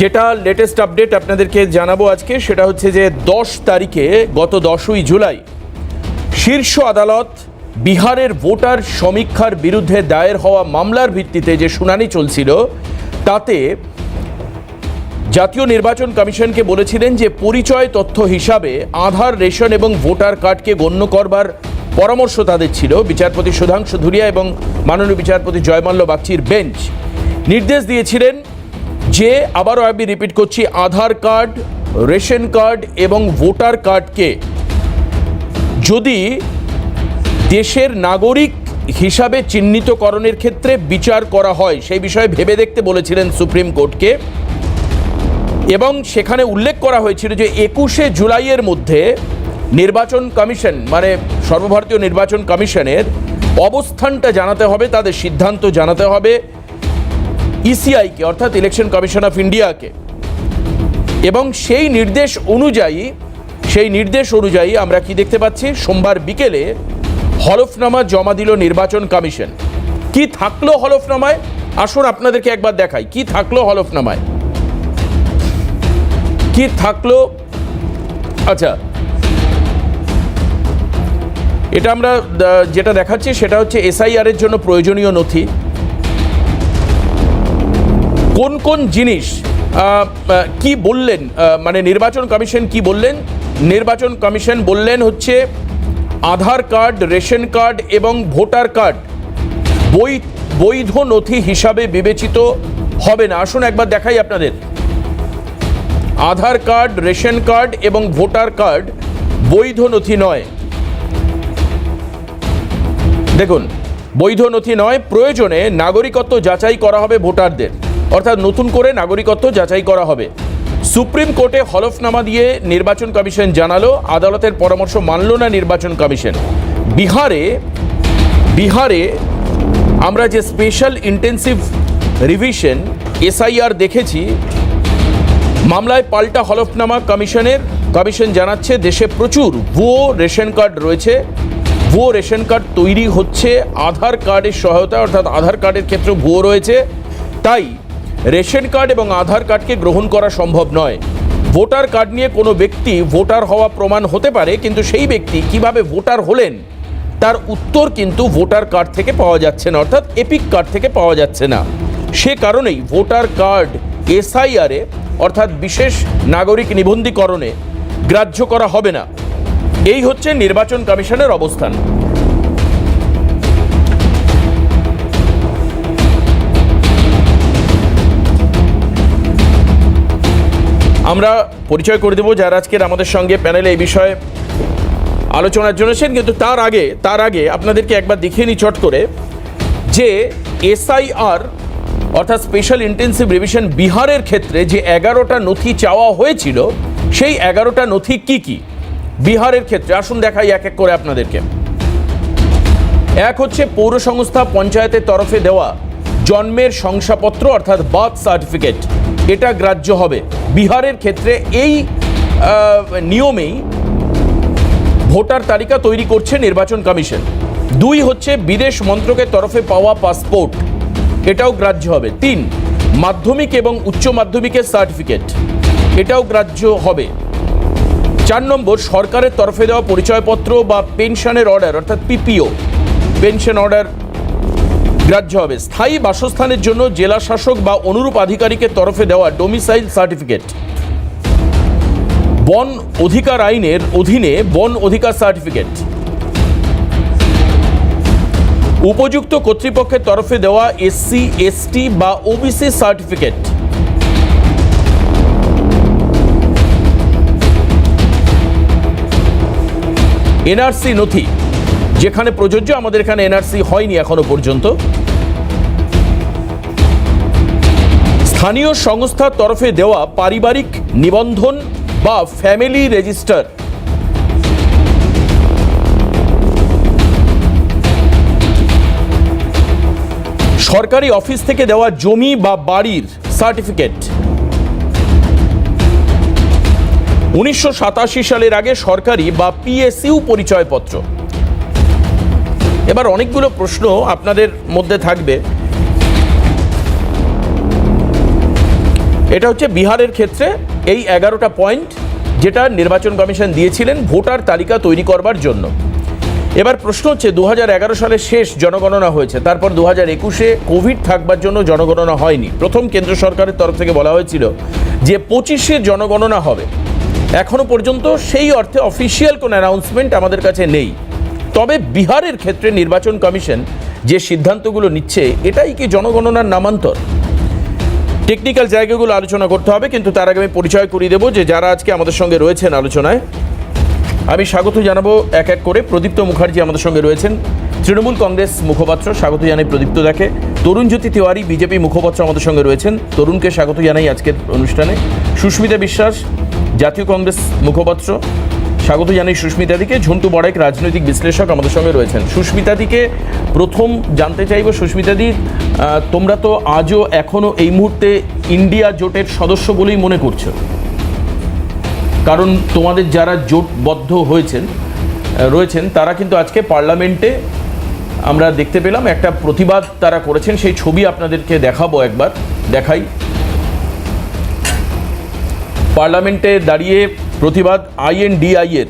যেটা latest update আপনাদেরকে জানাবো আজকে সেটা হচ্ছে যে 10 তারিখে গত 10ই জুলাই শীর্ষ আদালত বিহারের ভোটার সমীক্ষার বিরুদ্ধে দায়ের হওয়া মামলার ভিত্তিতে যে শুনানি চলছিল তাতে জাতীয় নির্বাচন কমিশনকে বলেছিলেন যে পরিচয় তথ্য হিসাবে আধার, রেশন এবং ভোটার কার্ডকে গণ্য করবার পরামর্শ তাদের ছিল। বিচারপতি সুধাংশু ধুলিয়া এবং মাননীয় বিচারপতি জয়মাল্য বাগচির বেঞ্চ নির্দেশ দিয়েছিলেন যে, আবারও আমি রিপিট করছি, আধার কার্ড, রেশন কার্ড এবং ভোটার কার্ডকে যদি দেশের নাগরিক হিসাবে চিহ্নিতকরণের ক্ষেত্রে বিচার করা হয় সেই বিষয়ে ভেবে দেখতে বলেছিলেন সুপ্রিম কোর্টকে। এবং সেখানে উল্লেখ করা হয়েছিল যে 21শে জুলাইয়ের মধ্যে নির্বাচন কমিশন মানে সর্বভারতীয় নির্বাচন কমিশনের অবস্থানটা জানাতে হবে, তাদের সিদ্ধান্ত জানাতে হবে ইসিআইকে অর্থাৎ ইলেকশন কমিশন অফ ইন্ডিয়াকে। এবং সেই নির্দেশ অনুযায়ী আমরা কি দেখতে পাচ্ছি, সোমবার বিকেলে হলফনামা জমা দিল নির্বাচন কমিশন। কি থাকলো হলফনামায় আসুন আপনাদেরকে একবার দেখাই কি থাকলো হলফনামায়। কি থাকলো, আচ্ছা এটা আমরা যেটা দেখাচ্ছি সেটা হচ্ছে এসআইআর এর জন্য প্রয়োজনীয় নথি, কোন কোন জিনিস কি বললেন, মানে নির্বাচন কমিশন কি বললেন। নির্বাচন কমিশন বললেন হচ্ছে আধার কার্ড, রেশন কার্ড এবং ভোটার কার্ড বৈধ নথি হিসাবে বিবেচিত হবে না। আসুন একবার দেখাই আপনাদের। আধার কার্ড, রেশন কার্ড এবং ভোটার কার্ড বৈধ নথি নয়। দেখুন, বৈধ নথি নয়, প্রয়োজনে নাগরিকত্ব যাচাই করা হবে ভোটারদের, অর্থাৎ নতুন করে নাগরিকত্ব যাচাই করা হবে। সুপ্রিম কোর্টে হলফনামা দিয়ে নির্বাচন কমিশন জানালো, আদালতের পরামর্শ মানল না নির্বাচন কমিশন। বিহারে আমরা যে স্পেশাল ইন্টেন্সিভ রিভিশন এসআইআর দেখেছি, মামলায় পাল্টা হলফনামা কমিশন জানাচ্ছে দেশে প্রচুর ভুয়ো রেশন কার্ড রয়েছে। ভুয়ো রেশন কার্ড তৈরি হচ্ছে আধার কার্ডের সহায়তা, অর্থাৎ আধার কার্ডের ক্ষেত্রে ভুয়ো রয়েছে, তাই রেশন কার্ড এবং আধার কার্ডকে গ্রহণ করা সম্ভব নয়। ভোটার কার্ড নিয়ে কোনো ব্যক্তি ভোটার হওয়া প্রমাণ হতে পারে, কিন্তু সেই ব্যক্তি কিভাবে ভোটার হলেন তার উত্তর কিন্তু ভোটার কার্ড থেকে পাওয়া যাচ্ছে না, অর্থাৎ এপিক কার্ড থেকে পাওয়া যাচ্ছে না। সে কারণেই ভোটার কার্ড এসআইআরে অর্থাৎ বিশেষ নাগরিক নিবন্ধীকরণে গ্রাহ্য করা হবে না। এই হচ্ছে নির্বাচন কমিশনের অবস্থান। আমরা পরিচয় করে দেবো যারা আজকের আমাদের সঙ্গে প্যানেলে এই বিষয়ে আলোচনার জন্য এসেছেন, কিন্তু তার আগে আপনাদেরকে একবার দেখিয়ে নিই চট করে যে এসআইআর অর্থাৎ স্পেশাল ইন্টেন্সিভ রিভিশন বিহারের ক্ষেত্রে যে 11টা নথি চাওয়া হয়েছিল সেই 11টা নথি কি কি বিহারের ক্ষেত্রে আসুন দেখাই এক এক করে আপনাদেরকে। এক হচ্ছে পৌর সংস্থা পঞ্চায়েতের তরফে দেওয়া জন্মের শংসাপত্র অর্থাৎ বার্থ সার্টিফিকেট, এটা গ্রাহ্য হবে। বিহারের ক্ষেত্রে এই নিয়মেই ভোটার তালিকা তৈরি করছে নির্বাচন কমিশন। দুই হচ্ছে বিদেশ মন্ত্রকের তরফে পাওয়া পাসপোর্ট, এটাও গ্রাহ্য হবে। 3 মাধ্যমিক এবং উচ্চ মাধ্যমিকের সার্টিফিকেট, এটাও গ্রাহ্য হবে। 4 নম্বর সরকারের তরফে দেওয়া পরিচয়পত্র বা পেনশনের অর্ডার অর্থাৎ পিপিও পেনশন অর্ডার গ্রাহ্য হবে। স্থায়ী বাসস্থানের জন্য জেলা শাসক বা অনুরূপ আধিকারিকের তরফে দেওয়া ডোমিসাইল সার্টিফিকেট, বন অধিকার আইনের অধীনে বন অধিকার সার্টিফিকেট, উপযুক্ত কর্তৃপক্ষের তরফে দেওয়া এসসি, এসটি বা ওবিসি সার্টিফিকেট, এনআরসি নথি যেখানে প্রযোজ্য, আমাদের এখানে এনআরসি হয়নি এখনো পর্যন্ত, স্থানীয় সংস্থার তরফে দেওয়া পারিবারিক নিবন্ধন বা ফ্যামিলি রেজিস্টার, সরকারি অফিস থেকে দেওয়া জমি বা বাড়ির সার্টিফিকেট, 1987 সালের আগে সরকারি বা পিএসইউ পরিচয়পত্র। এবার অনেকগুলো প্রশ্ন আপনাদের মধ্যে থাকবে, এটা হচ্ছে বিহারের ক্ষেত্রে এই 11টা পয়েন্ট যেটা নির্বাচন কমিশন দিয়েছিলেন ভোটার তালিকা তৈরি করবার জন্য। এবার প্রশ্ন হচ্ছে 2011 সালে শেষ জনগণনা হয়েছে, তারপর 2021-এ কোভিড থাকবার জন্য জনগণনা হয়নি। প্রথম কেন্দ্র সরকারের তরফ থেকে বলা হয়েছিল যে 25-এ জনগণনা হবে। এখনো পর্যন্ত সেই অর্থে অফিসিয়াল কোনো অ্যানাউন্সমেন্ট আমাদের কাছে নেই। তবে বিহারের ক্ষেত্রে নির্বাচন কমিশন যে সিদ্ধান্তগুলো নিচ্ছে এটাই কি জনগণনার নামান্তর? টেকনিক্যাল জায়গাগুলো আলোচনা করতে হবে, কিন্তু তার আগে আমি পরিচয় করিয়ে দেবো যে যারা আজকে আমাদের সঙ্গে রয়েছেন আলোচনায়। আমি স্বাগত জানাবো এক এক করে। প্রদীপ্ত মুখার্জি আমাদের সঙ্গে রয়েছেন, তৃণমূল কংগ্রেস মুখপাত্র, স্বাগত জানাই প্রদীপ্ত দাকে। তরুণজ্যোতি তিওয়ারি বিজেপি মুখপাত্র আমাদের সঙ্গে রয়েছেন, তরুণকে স্বাগত জানাই আজকের অনুষ্ঠানে। সুস্মিতা বিশ্বাস জাতীয় কংগ্রেস মুখপাত্র, স্বাগত জানাই সুস্মিতাদিকে। ঝন্টু বড়াইক রাজনৈতিক বিশ্লেষক আমাদের সঙ্গে রয়েছেন। সুস্মিতাদিকে প্রথম জানতে চাইব, সুস্মিতাদি তোমরা তো আজও এখনও এই মুহূর্তে ইন্ডিয়া জোটের সদস্য বলেই মনে করছো, কারণ তোমাদের যারা জোটবদ্ধ রয়েছেন তারা কিন্তু আজকে পার্লামেন্টে আমরা দেখতে পেলাম একটা প্রতিবাদ তারা করেছেন, সেই ছবি আপনাদেরকে দেখাবো, একবার দেখাই। পার্লামেন্টে দাঁড়িয়ে প্রতিবাদ INDI এর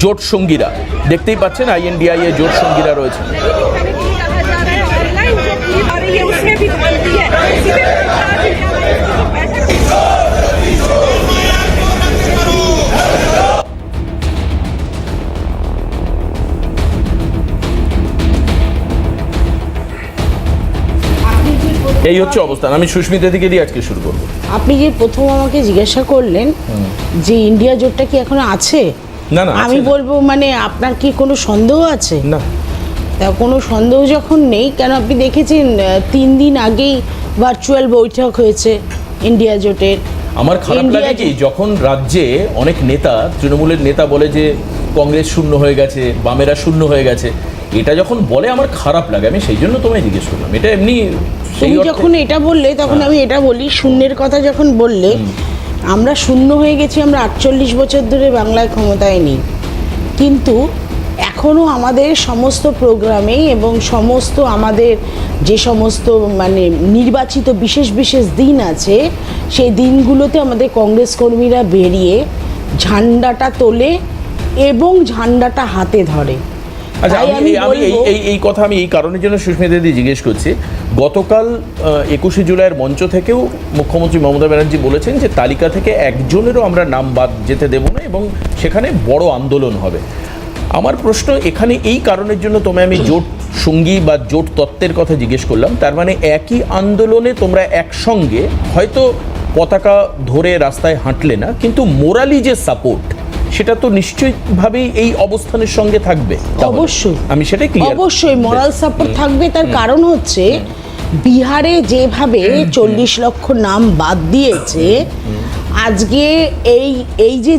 জোট সঙ্গীরা, দেখতেই পাচ্ছেন INDI এর জোট সঙ্গীরা রয়েছেন। এই হচ্ছে অবস্থান। আমি সুস্মিতা থেকে দিয়ে আজকে শুরু করবো। আপনি যে প্রথম আমাকে জিজ্ঞাসা করলেন যে ইন্ডিয়া জোটটা কি এখনো আছে, না না আমি বলবো মানে আপনার কি কোনো সন্দেহ আছে? না, তা কোনো সন্দেহ যখন নেই, কেন আপনি দেখেছেন 3 দিন আগেই ভার্চুয়াল বৈঠক হয়েছে ইন্ডিয়া জোটের। আমার খারাপ লাগে কি যখন রাজ্যে অনেক নেতা, তৃণমূলের নেতা বলে যে কংগ্রেস শূন্য হয়ে গেছে, বামেরা শূন্য হয়ে গেছে, এটা যখন বলে আমার খারাপ লাগে। আমি সেই জন্য তোমায় জিজ্ঞেস করলাম। এটা এমনি তুমি যখন এটা বললে তখন আমি এটা বলি, শূন্যের কথা যখন বললে, আমরা শূন্য হয়ে গেছি, আমরা 48 বছর ধরে বাংলায় ক্ষমতায় নেই, কিন্তু এখনও আমাদের সমস্ত প্রোগ্রামে এবং সমস্ত আমাদের যে সমস্ত মানে নির্বাচিত বিশেষ বিশেষ দিন আছে, সেই দিনগুলোতে আমাদের কংগ্রেস কর্মীরা বেরিয়ে ঝান্ডাটা তোলে এবং ঝান্ডাটা হাতে ধরে। আচ্ছা, এই কথা আমি এই কারণের জন্য সুস্মিতা দিদি জিজ্ঞেস করছি। গতকাল 21শে জুলাইয়ের মঞ্চ থেকেও মুখ্যমন্ত্রী মমতা ব্যানার্জি বলেছেন যে তালিকা থেকে একজনেরও আমরা নাম বাদ যেতে দেব না এবং সেখানে বড় আন্দোলন হবে। আমার প্রশ্ন এখানে এই কারণের জন্য তোমায় আমি জোট সঙ্গী বা জোট তত্ত্বের কথা জিজ্ঞেস করলাম। তার মানে একই আন্দোলনে তোমরা একসঙ্গে হয়তো পতাকা ধরে রাস্তায় হাঁটলে না, কিন্তু মোরালি যে সাপোর্ট সেটা তো নিশ্চয়ইভাবেই এই অবস্থানের সঙ্গে থাকবে। অবশ্যই, আমি সেটাই ক্লিয়ার। অবশ্যই মোরাল সাপোর্ট থাকবে। তার কারণ হচ্ছে বিহারে যেভাবে 40 লক্ষ নাম বাদ দিয়েছে, আজকে এই যে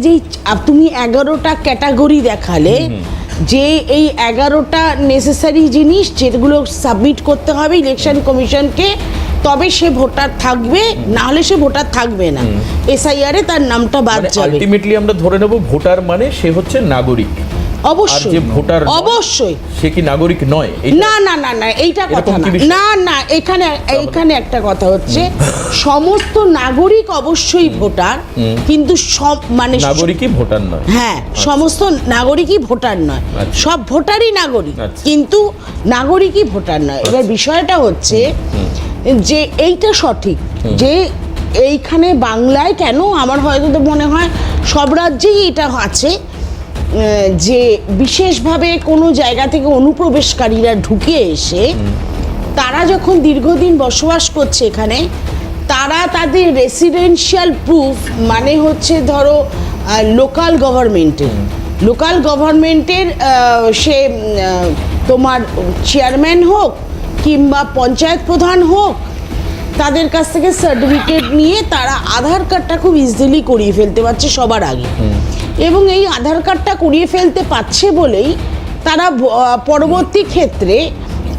তুমি 11টা ক্যাটাগরি দেখালে, যে এই 11টা নেসেসারি জিনিস যেগুলো সাবমিট করতে হবে ইলেকশন কমিশনকে, তবে সে ভোটার থাকবে, না হলে সে ভোটার থাকবে না। SIR এ তার নামটা বাদ যাবে। আলটিমেটলি আমরা ধরে নেব ভোটার মানে সে হচ্ছে নাগরিক। অবশ্যই, যে ভোটার অবশ্যই সে কি নাগরিক নয়? না না না না, এইটা কথা না, না এখানে একটা কথা হচ্ছে, সমস্ত নাগরিক অবশ্যই ভোটার, কিন্তু সব মানে নাগরিকই ভোটার নয়। হ্যাঁ, সমস্ত নাগরিকই ভোটার নয়, সব ভোটারই নাগরিক, কিন্তু নাগরিকই ভোটার নয়। এবার বিষয়টা হচ্ছে যে এইটা সঠিক যে এইখানে বাংলায় কেন, আমার হয়তো তো মনে হয় সব রাজ্যেই এটা আছে, যে বিশেষভাবে কোনো জায়গা থেকে অনুপ্রবেশকারীরা ঢুকে এসে তারা যখন দীর্ঘদিন বসবাস করছে এখানে, তারা তাদের রেসিডেন্সিয়াল প্রুফ মানে হচ্ছে ধরো লোকাল গভর্নমেন্টের সে তোমার চেয়ারম্যান হোক কিংবা পঞ্চায়েত প্রধান হোক, তাদের কাছ থেকে সার্টিফিকেট নিয়ে তারা আধার কার্ডটা খুব ইজিলি করিয়ে ফেলতে পারছে সবার আগে। এবং এই আধার কার্ডটা করিয়ে ফেলতে পারছে বলেই তারা পরবর্তী ক্ষেত্রে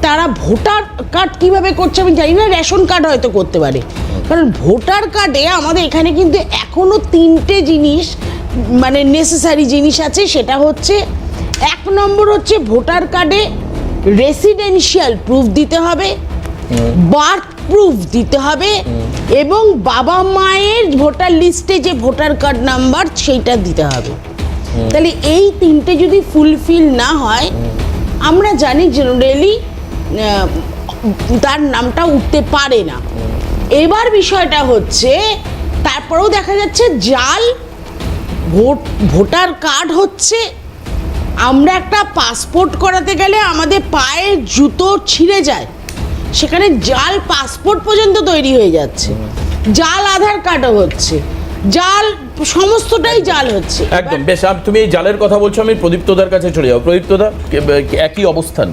তারা ভোটার কার্ড কিভাবে করছে আমি জানি না, রেশন কার্ড হয়তো করতে পারে। কারণ ভোটার কার্ডে আমাদের এখানে কিন্তু এখনও 3টে জিনিস মানে নেসেসারি জিনিস আছে। সেটা হচ্ছে, 1 নম্বর হচ্ছে ভোটার কার্ডে রেসিডেন্সিয়াল প্রুফ দিতে হবে, বার্থ প্রুফ দিতে হবে এবং বাবা মায়ের ভোটার লিস্টে যে ভোটার কার্ড নাম্বার সেইটা দিতে হবে। তাহলে এই তিনটে যদি ফুলফিল না হয় আমরা জানি জেনারেলি তার নামটা উঠতে পারে না। এবার বিষয়টা হচ্ছে তারপরেও দেখা যাচ্ছে জাল ভোটার কার্ড হচ্ছে। আমরা একটা পাসপোর্ট করাতে গেলে আমাদের পায়ের জুতো ছিঁড়ে যায়, সেখানে জাল পাসপোর্ট পর্যন্ত তৈরি হয়ে যাচ্ছে, জাল আধার কার্ডও হচ্ছে, জাল সমস্তটাই জাল হচ্ছে। একদম বেশ, তুমি এই জালের কথা বলছো, আমি প্রদীপ্তদার কাছে চলে যাবো। প্রদীপ্তদা, একই অবস্থান,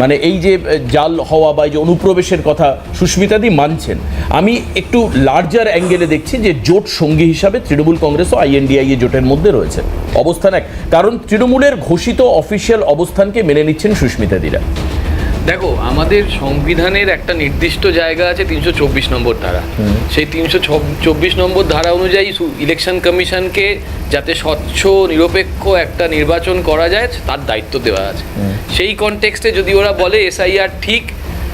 মানে এই যে জাল হওয়া বা এই যে অনুপ্রবেশের কথা সুস্মিতাদি মানছেন, আমি একটু লার্জার অ্যাঙ্গেলে দেখছি যে জোট সঙ্গী হিসাবে তৃণমূল কংগ্রেস ও INDIA জোটের মধ্যে রয়েছে অবস্থান এক, কারণ তৃণমূলের ঘোষিত অফিসিয়াল অবস্থানকে মেনে নিচ্ছেন সুস্মিতাদিরা। দেখো, আমাদের সংবিধানের একটা নির্দিষ্ট জায়গা আছে 324 নম্বর ধারা। সেই 324 নম্বর ধারা অনুযায়ী ইলেকশন কমিশনকে যাতে স্বচ্ছ নিরপেক্ষ একটা নির্বাচন করা যায় তার দায়িত্ব দেওয়া আছে। সেই কনটেক্সটে যদি ওরা বলে SIR ঠিক,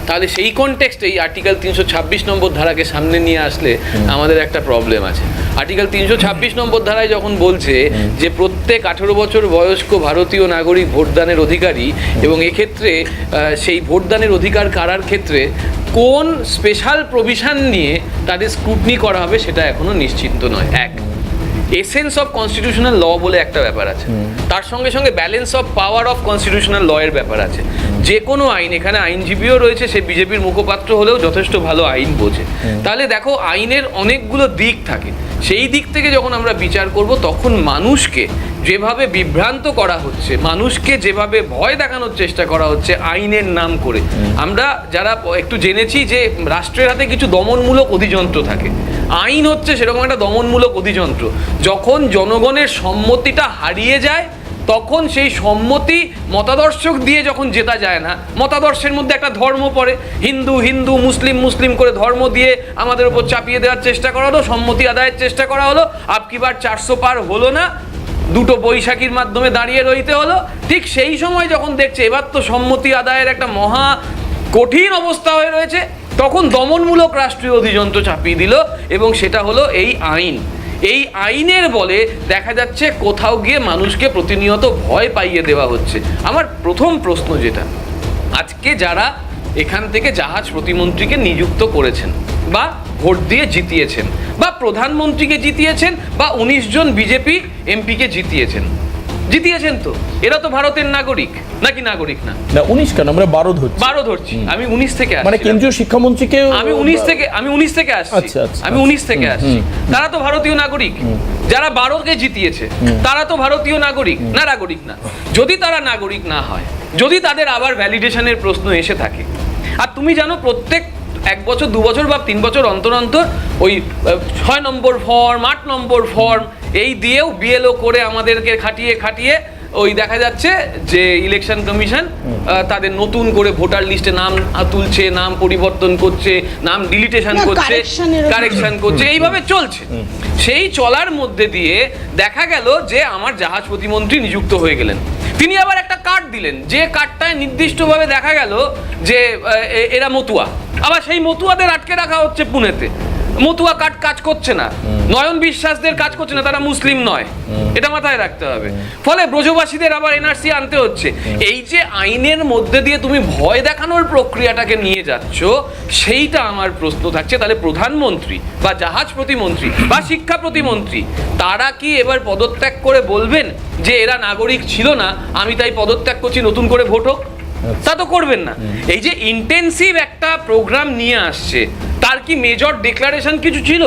তাহলে সেই কনটেক্সটে এই আর্টিকেল 326 নম্বর ধারাকে সামনে নিয়ে আসলে আমাদের একটা প্রবলেম আছে। আর্টিকেল 326 নম্বর ধারায় যখন বলছে যে প্রত্যেক 18 বছর বয়স্ক ভারতীয় নাগরিক ভোটদানের অধিকারী, এবং এক্ষেত্রে সেই ভোটদানের অধিকার কারার ক্ষেত্রে কোন স্পেশাল প্রভিশন নিয়ে তাদের স্ক্রুটনি করা হবে সেটা এখনো নিশ্চিত নয়। এক, এসেন্স অফ কনস্টিটিউশনাল ল বলে একটা ব্যাপার আছে, তার সঙ্গে সঙ্গে balance of power of constitutional law এর ব্যাপার আছে। যে কোনো আইন, এখানে আইনজীবীও রয়েছে, সে বিজেপির মুখপাত্র হলেও যথেষ্ট ভালো আইন বোঝে। তাহলে দেখো, আইনের অনেকগুলো দিক থাকে, সেই দিক থেকে যখন আমরা বিচার করব তখন মানুষকে যেভাবে বিভ্রান্ত করা হচ্ছে, মানুষকে যেভাবে ভয় দেখানোর চেষ্টা করা হচ্ছে আইনের নাম করে, আমরা যারা একটু জেনেছি যে রাষ্ট্রের হাতে কিছু দমনমূলক অধিযন্ত্র থাকে, আইন হচ্ছে সেরকম একটা দমনমূলক অধিযন্ত্র। যখন জনগণের সম্মতিটা হারিয়ে যায় তখন সেই সম্মতি মতাদর্শক দিয়ে যখন জেতা যায় না, মতাদর্শের মধ্যে একটা ধর্ম পড়ে, হিন্দু হিন্দু মুসলিম মুসলিম করে ধর্ম দিয়ে আমাদের উপর চাপিয়ে দেওয়ার চেষ্টা করা হলো, সম্মতি আদায়ের চেষ্টা করা হলো, আপকিবার 400 পার হলো না, দুটো বৈশাখীর মাধ্যমে দাঁড়িয়ে রইতে হলো। ঠিক সেই সময় যখন দেখছে এবার তো সম্মতি আদায়ের একটা মহা কঠিন অবস্থা হয়ে রয়েছে, তখন দমনমূলক রাষ্ট্রীয় অধিযন্ত্র চাপিয়ে দিল, এবং সেটা হলো এই আইন। এই আইনের বলে দেখা যাচ্ছে কোথাও গিয়ে মানুষকে প্রতিনিয়ত ভয় পাইয়ে দেওয়া হচ্ছে। আমার প্রথম প্রশ্ন যেটা, আজকে যারা এখান থেকে জাহাজ প্রতিমন্ত্রীকে নিযুক্ত করেছেন বা ভোট দিয়ে জিতিয়েছেন বা প্রধানমন্ত্রীকে জিতিয়েছেন বা 19 জন বিজেপি এমপিকে জিতিয়েছেন তো এরা তো ভারতের নাগরিক নাকি নাগরিক না? 19 কেন, আমরা 12 ধরছি। আমি 19 থেকে আসছি, মানে কেন্দ্রীয় শিক্ষামন্ত্রীকে আমি 19 থেকে আসছি। আচ্ছা। আমি 19 থেকে আসছি। তারা তো ভারতীয় নাগরিক। যারা 12কে জিতিয়েছে তারা তো ভারতীয় নাগরিক না? নাগরিক না। যদি তারা নাগরিক না হয়, যদি তাদের আবার ভ্যালিডেশনের প্রশ্ন এসে থাকে, আর তুমি জানো প্রত্যেক 1 বছর 2 বছর বা 3 বছর অন্তর অন্তর ওই 6 নম্বর ফর্ম 8 নম্বর ফর্ম এই দিয়েও BLO করে আমাদেরকে খাটিয়ে ওই দেখা যাচ্ছে যে ইলেকশন কমিশন তাদের নতুন করে ভোটার লিস্টে নাম তুলছে, নাম পরিবর্তন করছে, নাম ডিলিটেশন করছে, কারেকশন করছে, এইভাবে চলছে। সেই চলার মধ্যে দিয়ে দেখা গেল যে আমার জাহাজ প্রতিমন্ত্রী নিযুক্ত হয়ে গেলেন, তিনি আবার একটা কার্ড দিলেন, যে কার্ডটায় নির্দিষ্টভাবে দেখা গেল যে এরা মতুয়া, আবার সেই মতুয়াদের আটকে রাখা হচ্ছে পুনেতে। মতুয়া কার্ড কাজ করছে না, নয়ন বিশ্বাসদের কাজ করছে না, তারা মুসলিম নয়, এটা মাথায় রাখতে হবে। ফলে ব্রজবাসীদের আবার NRC আনতে হচ্ছে। এই যে আইনের মধ্যে দিয়ে তুমি ভয় দেখানোর প্রক্রিয়াটাকে নিয়ে যাচ্ছ, সেইটা আমার প্রশ্ন থাকছে, তাহলে প্রধানমন্ত্রী বা জাহাজ প্রতিমন্ত্রী বা শিক্ষা প্রতিমন্ত্রী তারা কি এবার পদত্যাগ করে বলবেন যে এরা নাগরিক ছিল না, আমি তাই পদত্যাগ করছি, নতুন করে ভোট হোক? তা তো করবেন না। এই যে ইন্টেন্সিভ একটা প্রোগ্রাম নিয়ে আসছে, তার কি মেজর ডিক্লারেশন কিছু ছিল?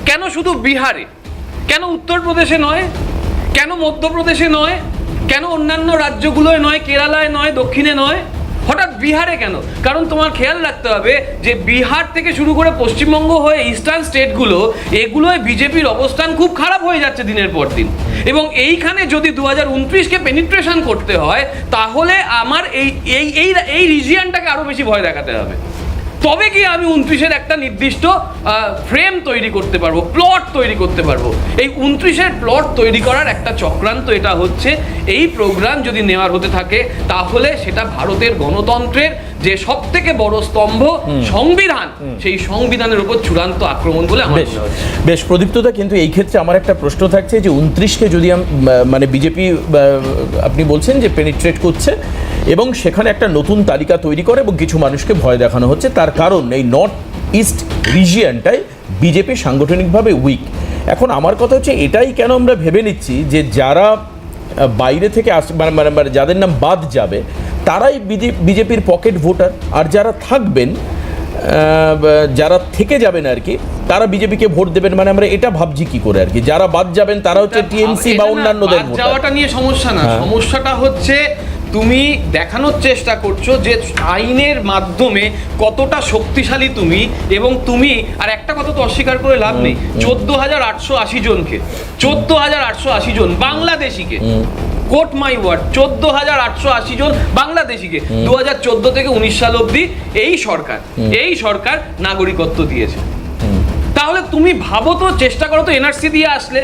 কেন শুধু বিহারে, কেন উত্তরপ্রদেশে নয়, কেন মধ্যপ্রদেশে নয়, কেন অন্যান্য রাজ্যগুলোয় নয়, কেরালায় নয়, দক্ষিণে নয়, হঠাৎ বিহারে কেন? কারণ তোমার খেয়াল রাখতে হবে যে বিহার থেকে শুরু করে পশ্চিমবঙ্গ হয়ে ইস্টার্ন স্টেটগুলো, এগুলোয় বিজেপির অবস্থান খুব খারাপ হয়ে যাচ্ছে দিনের পর দিন, এবং এইখানে যদি 2029কে পেনিট্রেশন করতে হয় তাহলে আমার এই রিজিয়নটাকে আরো বেশি ভয় দেখাতে হবে, তবে কি আমি 29-এর একটা নির্দিষ্ট ফ্রেম তৈরি করতে পারবো, প্লট তৈরি করতে পারবো। এই 29-এর প্লট তৈরি করার একটা চক্রান্ত এটা হচ্ছে। এই প্রোগ্রাম যদি নেওয়ার হতে থাকে তাহলে সেটা ভারতের গণতন্ত্রের যে সব থেকে বড় স্তম্ভ সংবিধান, সেই সংবিধানের উপর চূড়ান্ত আক্রমণ বলে আমার মনে হচ্ছে। বেশ প্রদীপ্তদা, কিন্তু এই ক্ষেত্রে আমার একটা প্রশ্ন থাকছে যে 29কে যদি মানে বিজেপি আপনি বলছেন যে পেনিট্রেট করছে এবং সেখানে একটা নতুন তালিকা তৈরি করে এবং কিছু মানুষকে ভয় দেখানো হচ্ছে, তার কারণ এই নর্থ ইস্ট রিজিয়নটায় বিজেপি সাংগঠনিকভাবে উইক। এখন আমার কথা হচ্ছে এটাই কেন আমরা ভেবে নিচ্ছি যে যারা বাইরে থেকে মানে যাদের নাম বাদ যাবে তারাই বিজেপির পকেট ভোটার, আর যারা থাকবেন যারা থেকে যাবেন আর কি তারা বিজেপিকে ভোট দেবেন। মানে আমরা এটা ভাবছি কি করে আর কি, যারা বাদ যাবেন তারা হচ্ছে টিএমসি বা অন্যান্যদের ভোটার। যাওয়াটা নিয়ে সমস্যা না, সমস্যাটা হচ্ছে তুমি দেখানোর চেষ্টা করছো যে আইনের মাধ্যমে কতটা শক্তিশালী তুমি, এবং তুমি আর একটা কথা তো অস্বীকার করে লাভ নেই, 14,880 জনকে, 14,880 জন বাংলাদেশিকে, কোট মাই ওয়ার্ড, 14,880 জন বাংলাদেশিকে 2014 থেকে 19 সাল অবধি এই সরকার নাগরিকত্ব দিয়েছে। তাহলে তুমি ভাবো তো, চেষ্টা করো তো, এনআরসি দিয়ে আসলে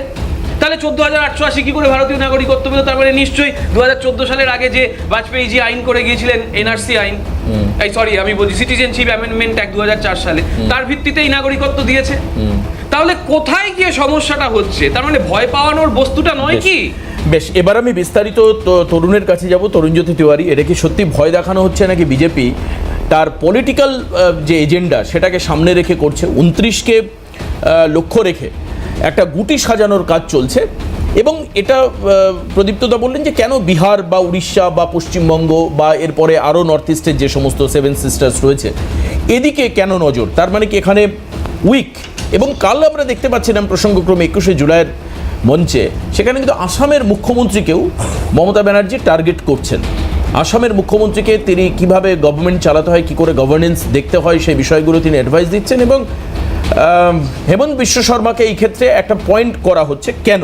তাহলে 14,880 কি করে ভারতীয় নাগরিকত্ব পেল? তারপরে নিশ্চয়ই 2014 সালের আগে যে বাজপেয়ী জি আইন করে গিয়েছিলেন, এনআরসি আইন, আমি বলছি সিটিজেনশিপ অ্যামেন্ডমেন্ট অ্যাক্ট 2004 সালে, তার ভিত্তিতেই নাগরিকত্ব দিয়েছে। তাহলে কোথায় গিয়ে সমস্যাটা হচ্ছে? তার মানে ভয় পাওয়ানোর বস্তুটা নয় কি? বেশ, এবার আমি বিস্তারিত তরুণের কাছে যাব। তরুণজ্যোতি তিওয়ারি, এটা কি সত্যি ভয় দেখানো হচ্ছে নাকি বিজেপি তার পলিটিক্যাল যে এজেন্ডা সেটাকে সামনে রেখে করছে? 29কে লক্ষ্য রেখে একটা গুটি সাজানোর কাজ চলছে, এবং এটা প্রদীপ্তদা বললেন যে কেন বিহার বা উড়িষ্যা বা পশ্চিমবঙ্গ বা এরপরে আরও নর্থ ইস্টের যে সমস্ত 7 সিস্টার্স রয়েছে এদিকে কেন নজর? তার মানে কি এখানে উইক? এবং কাল আমরা দেখতে পাচ্ছিলাম প্রসঙ্গক্রমে 21শে জুলাইয়ের মঞ্চে, সেখানে কিন্তু আসামের মুখ্যমন্ত্রীকেও মমতা ব্যানার্জি টার্গেট করছেন। আসামের মুখ্যমন্ত্রীকে তিনি কিভাবে গভর্নমেন্ট চালাতে হয়, কী করে গভর্নেন্স দেখতে হয়, সেই বিষয়গুলো তিনি অ্যাডভাইস দিচ্ছেন, এবং হেমন্ত বিশ্ব শর্মাকে এই ক্ষেত্রে একটা পয়েন্ট করা হচ্ছে কেন।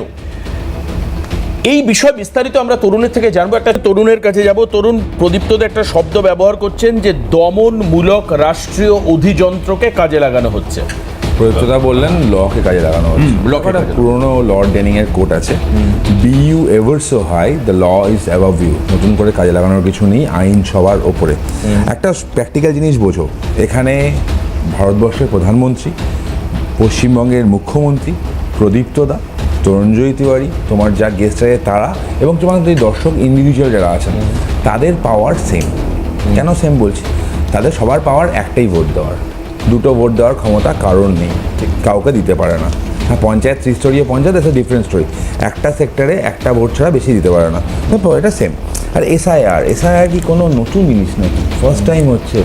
এই বিষয় বিস্তারিত আমরা তরুণের থেকে জানবো। একটা তরুণের কাছে যাব। তরুণ, প্রদীপ্তদা একটা শব্দ ব্যবহার করছেন যে দমনমূলক রাষ্ট্রীয় অধিযন্ত্রকে কাজে লাগানো হচ্ছে। প্রদীপ্তদা বললেন লকে কাজে লাগানো হচ্ছে। একটা পুরনো লর্ড ডেনিং এর কোট আছে, be you ever so high, the law is above you. নতুন করে কাজে লাগানোর কিছু নেই, আইন সবার ওপরে। একটা প্র্যাকটিক্যাল জিনিস বোঝো, এখানে ভারতবর্ষের প্রধানমন্ত্রী, পশ্চিমবঙ্গের মুখ্যমন্ত্রী, প্রদীপ্তদা, তরুণজয়ী তিওয়ারি, তোমার যা গেস্ট আছে তারা, এবং তোমার যে দর্শক ইন্ডিভিজুয়াল যারা আছেন, তাদের পাওয়ার সেম। কেন সেম বলছি? তাদের সবার পাওয়ার একটাই, ভোট দেওয়ার। দুটো ভোট দেওয়ার ক্ষমতা কারণ নেই, কাউকে দিতে পারে না। হ্যাঁ, পঞ্চায়েত, ত্রিস্তরীয় পঞ্চায়েত, এটা ডিফারেন্ট স্টোরি। একটা সেক্টরে একটা ভোট ছাড়া বেশি দিতে পারে না, এটা সেম। আর এসআইআর কি কোনো নতুন জিনিস নাকি? ফার্স্ট টাইম হচ্ছে।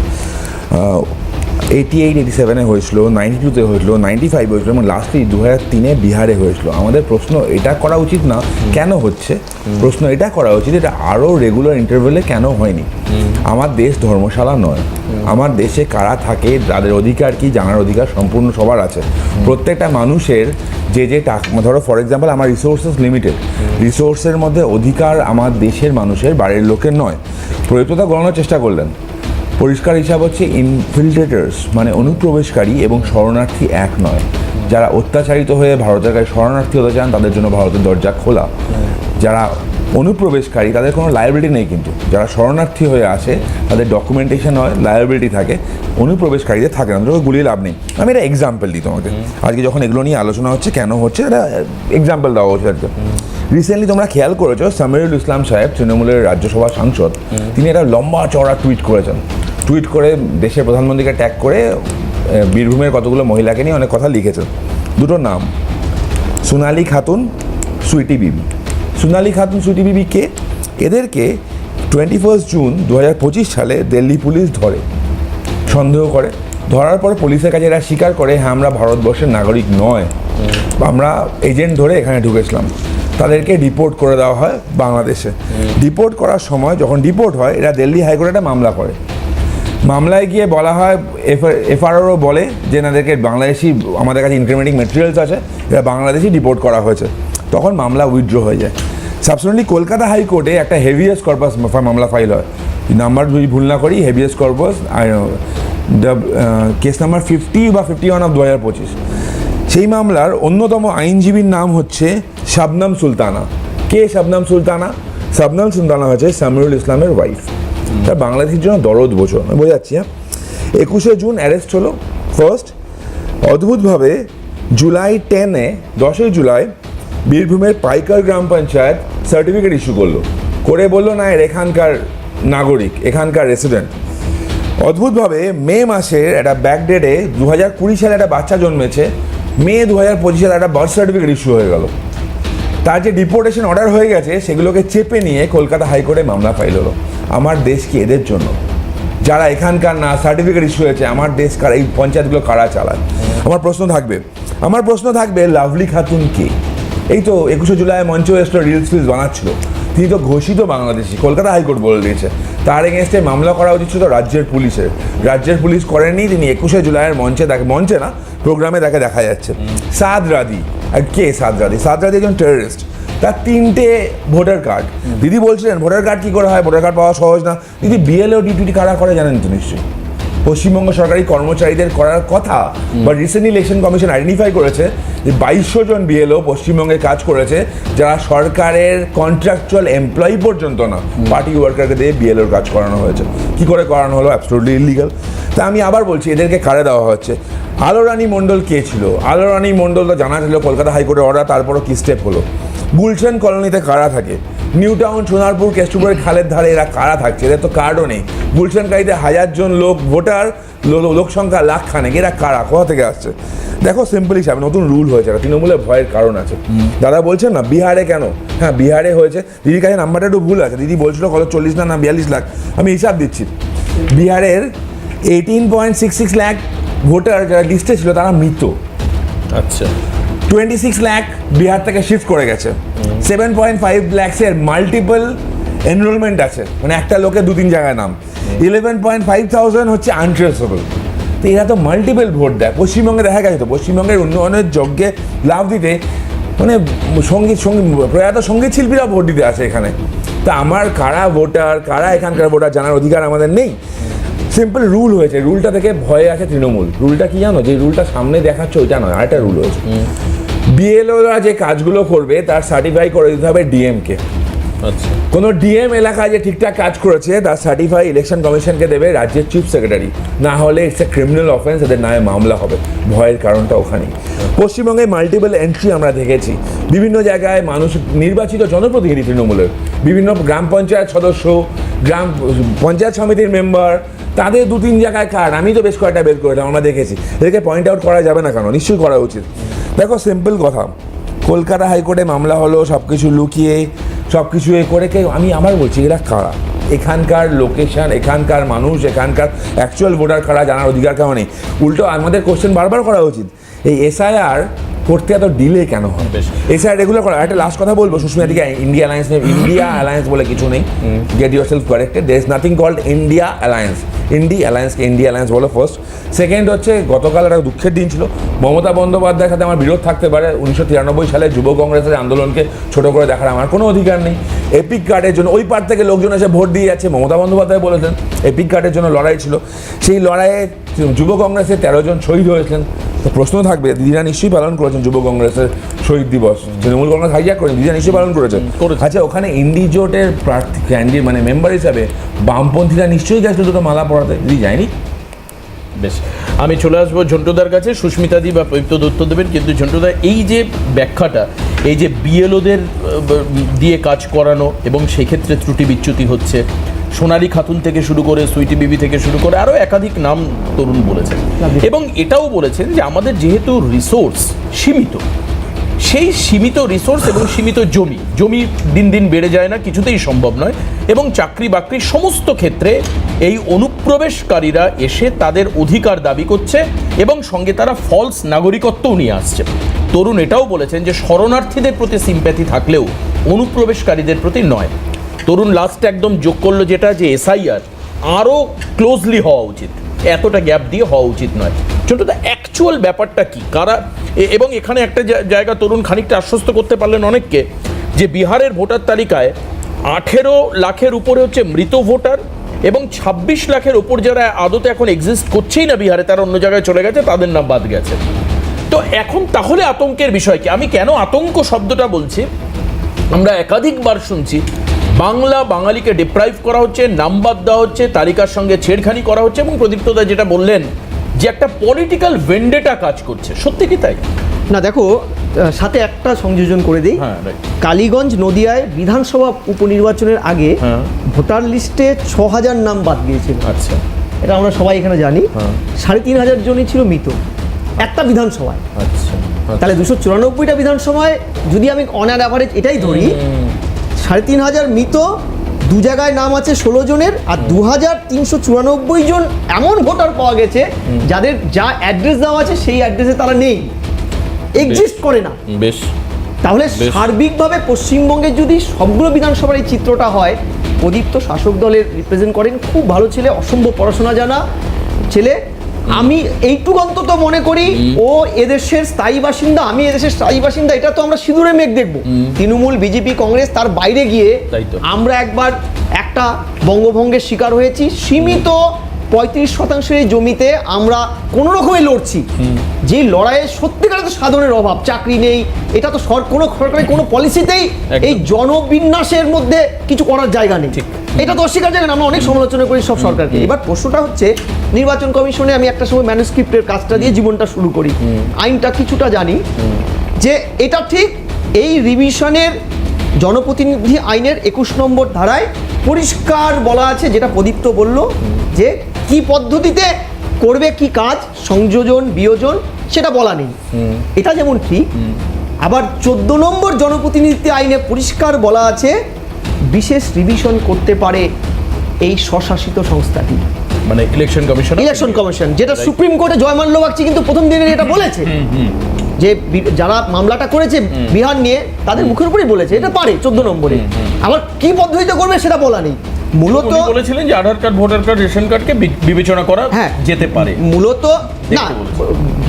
88-87 হয়েছিল, 92-তে হয়েছিল, 95 হয়েছিল, এবং লাস্টলি 2003 বিহারে হয়েছিল। আমাদের প্রশ্ন এটা করা উচিত না কেন হচ্ছে, প্রশ্ন এটা করা উচিত এটা আরও রেগুলার ইন্টারভেলে কেন হয়নি। আমার দেশ ধর্মশালা নয়। আমার দেশে কারা থাকে, তাদের অধিকার কি জানার অধিকার সম্পূর্ণ সবার আছে। প্রত্যেকটা মানুষের যে টাকা, ধরো ফর এক্সাম্পল আমার রিসোর্সেস লিমিটেড, রিসোর্সের মধ্যে অধিকার আমার দেশের মানুষের, বাড়ির লোকের নয়। প্রযুক্ততা গণনার চেষ্টা করলেন, পরিষ্কার হিসাব হচ্ছে ইনফিল্ট্রেটার্স মানে অনুপ্রবেশকারী এবং শরণার্থী এক নয়। যারা অত্যাচারিত হয়ে ভারতের কাছে শরণার্থী হতে চান তাদের জন্য ভারতের দরজা খোলা। যারা অনুপ্রবেশকারী তাদের কোনো লায়াবিলিটি নেই, কিন্তু যারা শরণার্থী হয়ে আসে তাদের ডকুমেন্টেশন হয়, লায়াবিলিটি থাকে, অনুপ্রবেশকারীদের থাকে না। তোকে গুলিয়ে লাভ নেই। আমি এটা এক্সাম্পল দিই তোমাকে, আজকে যখন এগুলো নিয়ে আলোচনা হচ্ছে কেন হচ্ছে, এটা এক্সাম্পল দেওয়া হচ্ছে আজকে। রিসেন্টলি তোমরা খেয়াল করেছো, সামিরুল ইসলাম সাহেব, তৃণমূলের রাজ্যসভা সাংসদ, তিনি একটা লম্বা চওড়া টুইট করেছেন। টুইট করে দেশের প্রধানমন্ত্রীকে ট্যাগ করে বীরভূমের কতগুলো মহিলাকে নিয়ে অনেক কথা লিখেছেন। দুটো নাম, সোনালী খাতুন, সুইটি বিবি। সোনালী খাতুন, সুইটি বিবি কে? এদেরকে 21 জুন 2025 সালে দিল্লি পুলিশ ধরে, সন্দেহ করে। ধরার পর পুলিশের কাছে এরা স্বীকার করে, হ্যাঁ আমরা ভারতবর্ষের নাগরিক নয়, আমরা এজেন্ট ধরে এখানে ঢুকেছিলাম। তাদেরকে ডিপোর্ট করে দেওয়া হয় বাংলাদেশে। ডিপোর্ট করার সময় যখন ডিপোর্ট হয়, এরা দিল্লি হাইকোর্টে একটা মামলা করে। মামলায় গিয়ে বলা হয়, এফআরও বলে যে এনাদেরকে বাংলাদেশি, আমাদের কাছে ইনক্রিমিনেটিং ম্যাটেরিয়ালস আছে, এরা বাংলাদেশি ডিপোর্ট করা হয়েছে। তখন মামলা উইথড্র হয়ে যায়। সাবসিকুয়েন্টলি কলকাতা হাইকোর্টে একটা হেভিয়াস কর্পাস মামলা ফাইল হয়, নাম্বার যদি ভুল না করি, হেভিয়াস কর্পাস কেস নাম্বার 50 বা 51 অফ 2025। সেই মামলার অন্যতম আইনজীবীর নাম হচ্ছে শাবনাম সুলতানা। কে শাবনাম সুলতানা? শাবনাম সুলতানা হচ্ছে সামিরুল ইসলামের ওয়াইফ। তার বাংলাদেশের জন্য দরদ বোঝো, আমি বোঝাচ্ছি। হ্যাঁ, 21শে জুন অ্যারেস্ট হলো ফার্স্ট। অদ্ভুতভাবে জুলাই 10ই জুলাই বীরভূমের পাইকার গ্রাম পঞ্চায়েত সার্টিফিকেট ইস্যু করলো, করে বললো না এর এখানকার নাগরিক, এখানকার রেসিডেন্ট। অদ্ভুতভাবে মে মাসের একটা ব্যাকডেটে 2020 সালে একটা বাচ্চা জন্মেছে, মে 2025 সালে একটা বার্থ সার্টিফিকেট ইস্যু হয়ে গেল। তার যে ডিপোর্টেশন অর্ডার হয়ে গেছে সেগুলোকে চেপে নিয়ে কলকাতা হাইকোর্টে মামলা ফাইল হলো। আমার দেশ কি এদের জন্য? যারা এখানকার না, সার্টিফিকেট ইস্যু হয়েছে, আমার দেশ কারা, এই পঞ্চায়েতগুলো কারা চালায়? আমার প্রশ্ন থাকবে লাভলি খাতুন কে? এই তো 21শে জুলাই মঞ্চে এসে রিলস ফিলস বানাচ্ছিল, তিনি তো ঘোষিত বাংলাদেশি, কলকাতা হাইকোর্ট বলে দিয়েছে। তার এগেনস্টে মামলা করা উচিত ছিল রাজ্যের পুলিশের, রাজ্যের পুলিশ করেনি। তিনি 21শে জুলাইয়ের মঞ্চে না, প্রোগ্রামে তাকে দেখা যাচ্ছে। সাদ রাদি, আর কে সাদ রাদি? সাদ রাদি একজন টেররিস্ট, তার 3টে ভোটার কার্ড। দিদি বলছিলেন ভোটার কার্ড কী করে হয়, ভোটার কার্ড পাওয়া সহজ না। দিদি বিএলও ডিউটি কারা করে জানেন তো নিশ্চয়ই? পশ্চিমবঙ্গ সরকারি কর্মচারীদের করার কথা, বা রিসেন্টলি ইলেকশন কমিশন আইডেন্টিফাই করেছে যে 2200 জন বিএলও পশ্চিমবঙ্গে কাজ করেছে, যারা সরকারের কন্ট্রাকচুয়াল এমপ্লয়ি পর্যন্ত না, পার্টি ওয়ার্কারকে দিয়ে বিএলওর কাজ করানো হয়েছে। কী করে করানো হলো? Absolutely illegal. তা আমি আবার বলছি, এদেরকে কারে দেওয়া হচ্ছে? আলো রানী মণ্ডল কে ছিল? আলো রানী মণ্ডল তো জানা ছিল, কলকাতা হাইকোর্টের অর্ডার, তারপরও কী স্টেপ হলো? গুলশান কলোনিতে কারা থাকে? নিউ টাউন, সোনারপুর, কেষ্টপুরের খালের ধারে এরা কারা থাকছে? এদের তো কার্ডও নেই। গুলশানকারীতে 1000 জন লোক ভোটার, লোক সংখ্যা লাখখানেক, এরা কারা, কোথা থেকে আসছে? দেখো সিম্পল হিসাবে নতুন রুল হয়েছে, তৃণমূলের ভয়ের কারণ আছে। দাদা বলছেন না বিহারে কেন? হ্যাঁ, বিহারে হয়েছে। দিদির কাছে নাম্বারটা একটু ভুল আছে, দিদি বলছিল কত 40 না 42 লাখ, আমি হিসাব দিচ্ছি। বিহারের 18.66 লাখ ভোটার যারা লিস্টে ছিল তারা মৃত। আচ্ছা, 26 লাখ বিহার থেকে শিফট করে গেছে। 7.5 লাখের মাল্টিপল এনরোলমেন্ট আছে, মানে একটা লোকের 2-3 জায়গায় নাম। 11.5 thousand হচ্ছে আনট্রেসেবল। তো এরা তো মাল্টিপল ভোট দেয়। পশ্চিমবঙ্গে দেখা গেছে তো, পশ্চিমবঙ্গের উন্নয়নের যজ্ঞে লাভ দিতে মানে প্রয়াত সঙ্গীত শিল্পীরা ভোট দিতে আসে এখানে। তা আমার কারা ভোটার, কারা এখানকার ভোটার জানার অধিকার আমাদের নেই। সিম্পল রুল হয়েছে, রুলটা থেকে ভয়ে আছে তৃণমূল। রুলটা কি জানো? যে রুলটা সামনে দেখাচ্ছে ওইটা নয়, আরেকটা রুল হয়েছে। বিএলওরা যে কাজগুলো করবে তার সার্টিফাই করে দিতে হবে ডিএমকে। আচ্ছা, কোনো ডিএম এলাকায় যে ঠিকঠাক কাজ করেছে তার সার্টিফাই ইলেকশন কমিশনকে দেবে রাজ্যের চিফ সেক্রেটারি, না হলে ইটস এ ক্রিমিনাল অফেন্স, এদের নামে মামলা হবে। ভয়ের কারণটা ওখানেই। পশ্চিমবঙ্গে মাল্টিপল এন্ট্রি আমরা দেখেছি, বিভিন্ন জায়গায় মানুষ নির্বাচিত জনপ্রতিনিধি তৃণমূলের, বিভিন্ন গ্রাম পঞ্চায়েত সদস্য, গ্রাম পঞ্চায়েত সমিতির মেম্বার, তাদের 2-3 জায়গায় কার্ড, আমি তো বেশ কয়েকটা বের করে আমরা দেখেছি। এদেরকে পয়েন্ট আউট করা যাবে না কেন? নিশ্চয়ই করা উচিত। দেখো সিম্পল কথা, কলকাতা হাইকোর্টে মামলা হলো, সব কিছু লুকিয়ে সব কিছু এ করে আমি আবার বলছি এরা কারা, এখানকার লোকেশন, এখানকার মানুষ, এখানকার অ্যাকচুয়াল ভোটার কারা জানার অধিকার কেন নেই? উল্টো আমাদের কোশ্চেন বারবার করা উচিত, এই এসআইআর করতে এত ডিলে কেন হয়? এসআইআর রেগুলার করা। একটা লাস্ট কথা বলবো, সুস্মিতা দিকে ইন্ডিয়া অ্যালায়েন্স নেই, ইন্ডিয়া অ্যালায়েন্স বলে কিছু নেই, get yourself corrected, there is nothing called India alliance. India alliance বলো ফার্স্ট। সেকেন্ড হচ্ছে গতকাল একটা দুঃখের দিন ছিল, মমতা বন্দ্যোপাধ্যায়ের সাথে আমার বিরোধ থাকতে পারে, 1993 সালে যুব কংগ্রেসের আন্দোলনকে ছোট করে দেখার আমার কোনো অধিকার নেই। এপিক কার্ডের জন্য ওই পার থেকে লোকজন এসে ভোট দিয়ে যাচ্ছে, মমতা বন্দ্যোপাধ্যায় বলেছেন এপিক কার্ডের জন্য লড়াই ছিল, সেই লড়াইয়ে যুব কংগ্রেসের 13 জন শহীদ হয়েছিলেন। তো প্রশ্ন থাকবে, দিদিরা নিশ্চয়ই পালন করেছেন যুব কংগ্রেসের শহীদ দিবস, তৃণমূল কংগ্রেস হাইজ্যাক করেন, দিদিরা নিশ্চয়ই পালন করেছেন। আচ্ছা, ওখানে ইন্ডিজোটের প্রার্থী ক্যান্ডিডেট মানে মেম্বার হিসাবে বামপন্থীরা নিশ্চয়ই গেছিল দুটো মালা পড়াতে, দিদি যায়নি? বেশ, আমি চলে আসবো ঝন্টুদার কাছে, সুস্মিতাদি বা পবিত্র উত্তর দেবেন। কিন্তু ঝন্টুদা, এই যে ব্যাখ্যাটা, এই যে বিএলওদের দিয়ে কাজ করানো এবং সেক্ষেত্রে ত্রুটি বিচ্যুতি হচ্ছে, সোনালী খাতুন থেকে শুরু করে সুইটি বিবি থেকে শুরু করে আরও একাধিক নাম তরুণ বলেছেন, এবং এটাও বলেছেন যে আমাদের যেহেতু রিসোর্স সীমিত, সেই সীমিত রিসোর্স এবং সীমিত জমি দিন দিন বেড়ে যায় না, কিছুতেই সম্ভব নয়, এবং চাকরি বাকরি সমস্ত ক্ষেত্রে এই অনুপ্রবেশকারীরা এসে তাদের অধিকার দাবি করছে এবং সঙ্গে তারা ফলস নাগরিকত্বও নিয়ে আসছে। তরুণ এটাও বলেছেন যে শরণার্থীদের প্রতি সিম্প্যাথি থাকলেও অনুপ্রবেশকারীদের প্রতি নয়। তরুণ লাস্ট একদম যোগ করলো যেটা, যে এসআইআর আরও ক্লোজলি হওয়া উচিত, এতটা গ্যাপ দিয়ে হওয়া উচিত নয়। ছোট অ্যাকচুয়াল ব্যাপারটা কি, কারা? এবং এখানে একটা জায়গা তরুণ খানিকটা আশ্বস্ত করতে পারলেন অনেককে, যে বিহারের ভোটার তালিকায় 18 লাখের উপরে হচ্ছে মৃত ভোটার, এবং 26 লাখের ওপর যারা আদতে এখন এক্সিস্ট করছেই না বিহারে, তারা অন্য জায়গায় চলে গেছে, তাদের নাম বাদ গেছে। তো এখন তাহলে আতঙ্কের বিষয় কি? আমি কেন আতঙ্ক শব্দটা বলছি, আমরা একাধিকবার শুনছি বাংলা বাঙালিকে ডিপ্রাইভ করা হচ্ছে, নাম্বার দেওয়া হচ্ছে, তালিকার সঙ্গে ছেড়খানি করা হচ্ছে, এবং প্রদীপ্তদা যেটা বললেন যে একটা পলিটিক্যাল ভেন্ডেটা কাজ করছে, সত্যি কি তাই? না দেখো, সাথে একটা সংযোজন করে দিই। হ্যাঁ, right. কালীগঞ্জ নদিয়ায় বিধানসভা উপনির্বাচনের আগে হ্যাঁ। ভোটার লিস্টে 6,000 নাম বাদ গিয়েছিল। আচ্ছা, এটা আমরা সবাই এখানে জানি। হ্যাঁ। 3,500 জনই ছিল মৃত একটা বিধানসভায়। আচ্ছা, তাহলে 294টা বিধানসভায় যদি আমি অন অ্যাভারেজ এটাই ধরি, 3,500 মৃত, দু জায়গায় নাম আছে 16 জনের, আর 2,394 জন এমন ভোটার পাওয়া গেছে যাদের যা অ্যাড্রেস দেওয়া আছে সেই অ্যাড্রেসে তারা নেই, এক্সিস্ট করে না। বেশ। তাহলে সার্বিকভাবে পশ্চিমবঙ্গের যদি সবগুলো বিধানসভার এই চিত্রটা হয়, প্রদীপ তো শাসক দলের রিপ্রেজেন্ট করেন, খুব ভালো ছেলে, অসম্ভব পড়াশোনা জানা ছেলে। আমি এইটুকু অন্তত মনে করি ও এদেশের স্থায়ী বাসিন্দা, আমি এদেশের স্থায়ী বাসিন্দা, এটা তো আমরা সিঁদুরে মেঘ দেখবো। তৃণমূল, বিজেপি, কংগ্রেস তার বাইরে গিয়ে তাই তো। আমরা একবার একটা বঙ্গভঙ্গের শিকার হয়েছি। সীমিত 35% এই জমিতে আমরা কোনো রকমে লড়ছি, যে লড়াইয়ে সত্যিকারের তো সাধনের অভাব, চাকরি নেই, এটা তো কোনো সরকারের কোনো পলিসিতেই এই জনবিন্যাসের মধ্যে কিছু করার জায়গা নেই। এটা তো অস্বীকার জায়গা না, আমরা অনেক সমালোচনা করি সব সরকারকে। এবার প্রশ্নটা হচ্ছে, নির্বাচন কমিশনে আমি একটা সময় ম্যানুস্ক্রিপ্টের কাজটা দিয়ে জীবনটা শুরু করি, আইনটা কিছুটা জানি, যে এটা ঠিক এই রিভিশনের জনপ্রতিনিধি আইনের 21 নম্বর ধারায় পরিষ্কার বলা আছে, যেটা প্রদীপ্ত বলল, যে কি পদ্ধতিতে করবে, কি কাজ, সংযোজন, বিয়োজন, সেটা বলা নেই। এটা যেমন ঠিক, আবার 14 নম্বর জনপ্রতিনিধি আইনে পরিষ্কার বলা আছে বিশেষ রিভিশন করতে পারে এই স্বশাসিত সংস্থাটি, মানে ইলেকশন কমিশন। ইলেকশন কমিশন, যেটা সুপ্রিম কোর্টে জয়মাল্য বাগচি কিন্তু প্রথম দিনের এটা বলেছে, যে যারা মামলাটা করেছে বিহার নিয়ে তাদের মুখের উপরেই বলেছে এটা পারে 14 নম্বরে। আবার কি পদ্ধতিতে করবে সেটা বলা নেই। মূলত উনি বলেছিলেন যে আধার কার্ড, ভোটার কার্ড, রেশন কার্ডকে বিবেচনা করা যেতে পারে। মূলত না,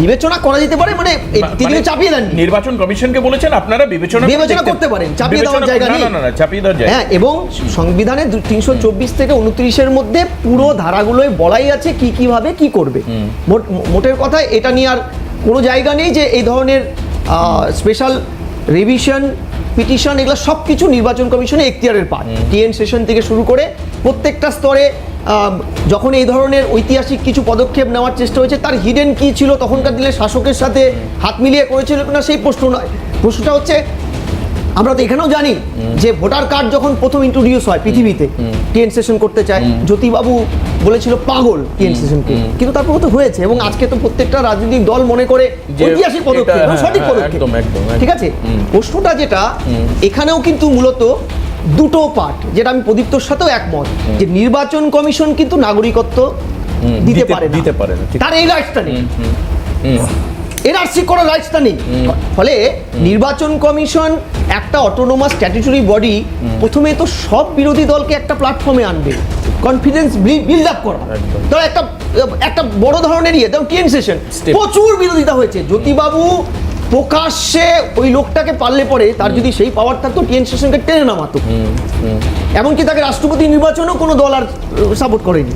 বিবেচনা করা যেতে পারে, মানে তিনি চাপিয়ে দেন। নির্বাচন কমিশনকে বলেছেন আপনারা বিবেচনা করতে পারেন, চাপিয়ে দেওয়ার জায়গা নেই। না, চাপিয়ে দেওয়ার জায়গা। হ্যাঁ, এবং সংবিধানের 324 থেকে 29-এর মধ্যে পুরো ধারাগুলোই বলাই আছে কি কিভাবে কি করবে। মোটের কথা এটা নিয়ে আর কোনো জায়গা নেই যে এই ধরনের স্পেশাল রিভিশন, পিটিশন, এগুলো সব কিছু নির্বাচন কমিশনে এখতিয়ারের পাঠ। টিএন সেশন থেকে শুরু করে প্রত্যেকটা স্তরে যখন এই ধরনের ঐতিহাসিক কিছু পদক্ষেপ নেওয়ার চেষ্টা হয়েছে, তার হিডেন কি ছিল, তখনকার দিনে শাসকের সাথে হাত মিলিয়ে করেছিল না, সেই প্রশ্ন নয়। প্রশ্নটা হচ্ছে, আমরা তো এখানেও জানি যে ভোটার কার্ড যখন প্রথম ইন্ট্রোডিউস হয় পৃথিবীতে, টিএন সেশন করতে চায়, জ্যোতিবাবু বলেছিল পাগল টিএন সেশনকে, কিন্তু তারপর তো হয়েছে, এবং আজকে তো প্রত্যেকটা রাজনৈতিক দল মনে করে ঐতিহাসিক পদক্ষেপ, সঠিক পদক্ষেপ। ঠিক আছে, প্রশ্নটা যেটা এখানেও কিন্তু মূলত দুটো পার্ট, যেটা আমি প্রদীপ্তর সাথেও একমত, যে নির্বাচন কমিশন কিন্তু নাগরিকত্ব দিতে পারে না, তার এই রাইটসটা নেই, এনআরসি করার রাইটসটা নেই। ফলে নির্বাচন কমিশন একটা অটোনোমাস স্ট্যাটিউটরি বডি, প্রথমে তো সব বিরোধী দলকে একটা প্ল্যাটফর্মে আনবে, কনফিডেন্স বিল্ড আপ করা। ধর একটা বড় ধরনের যেমন টিএন সেশন, প্রচুর বিরোধিতা হয়েছে, জ্যোতিবাবু প্রকাশ্যে ওই লোকটাকে পারলে পরে তার যদি সেই পাওয়ার থাকতো টিএন সেশনকে টেনে নামাতো, এমনকি তাকে রাষ্ট্রপতি নির্বাচনেও কোনো দল আর সাপোর্ট করেনি।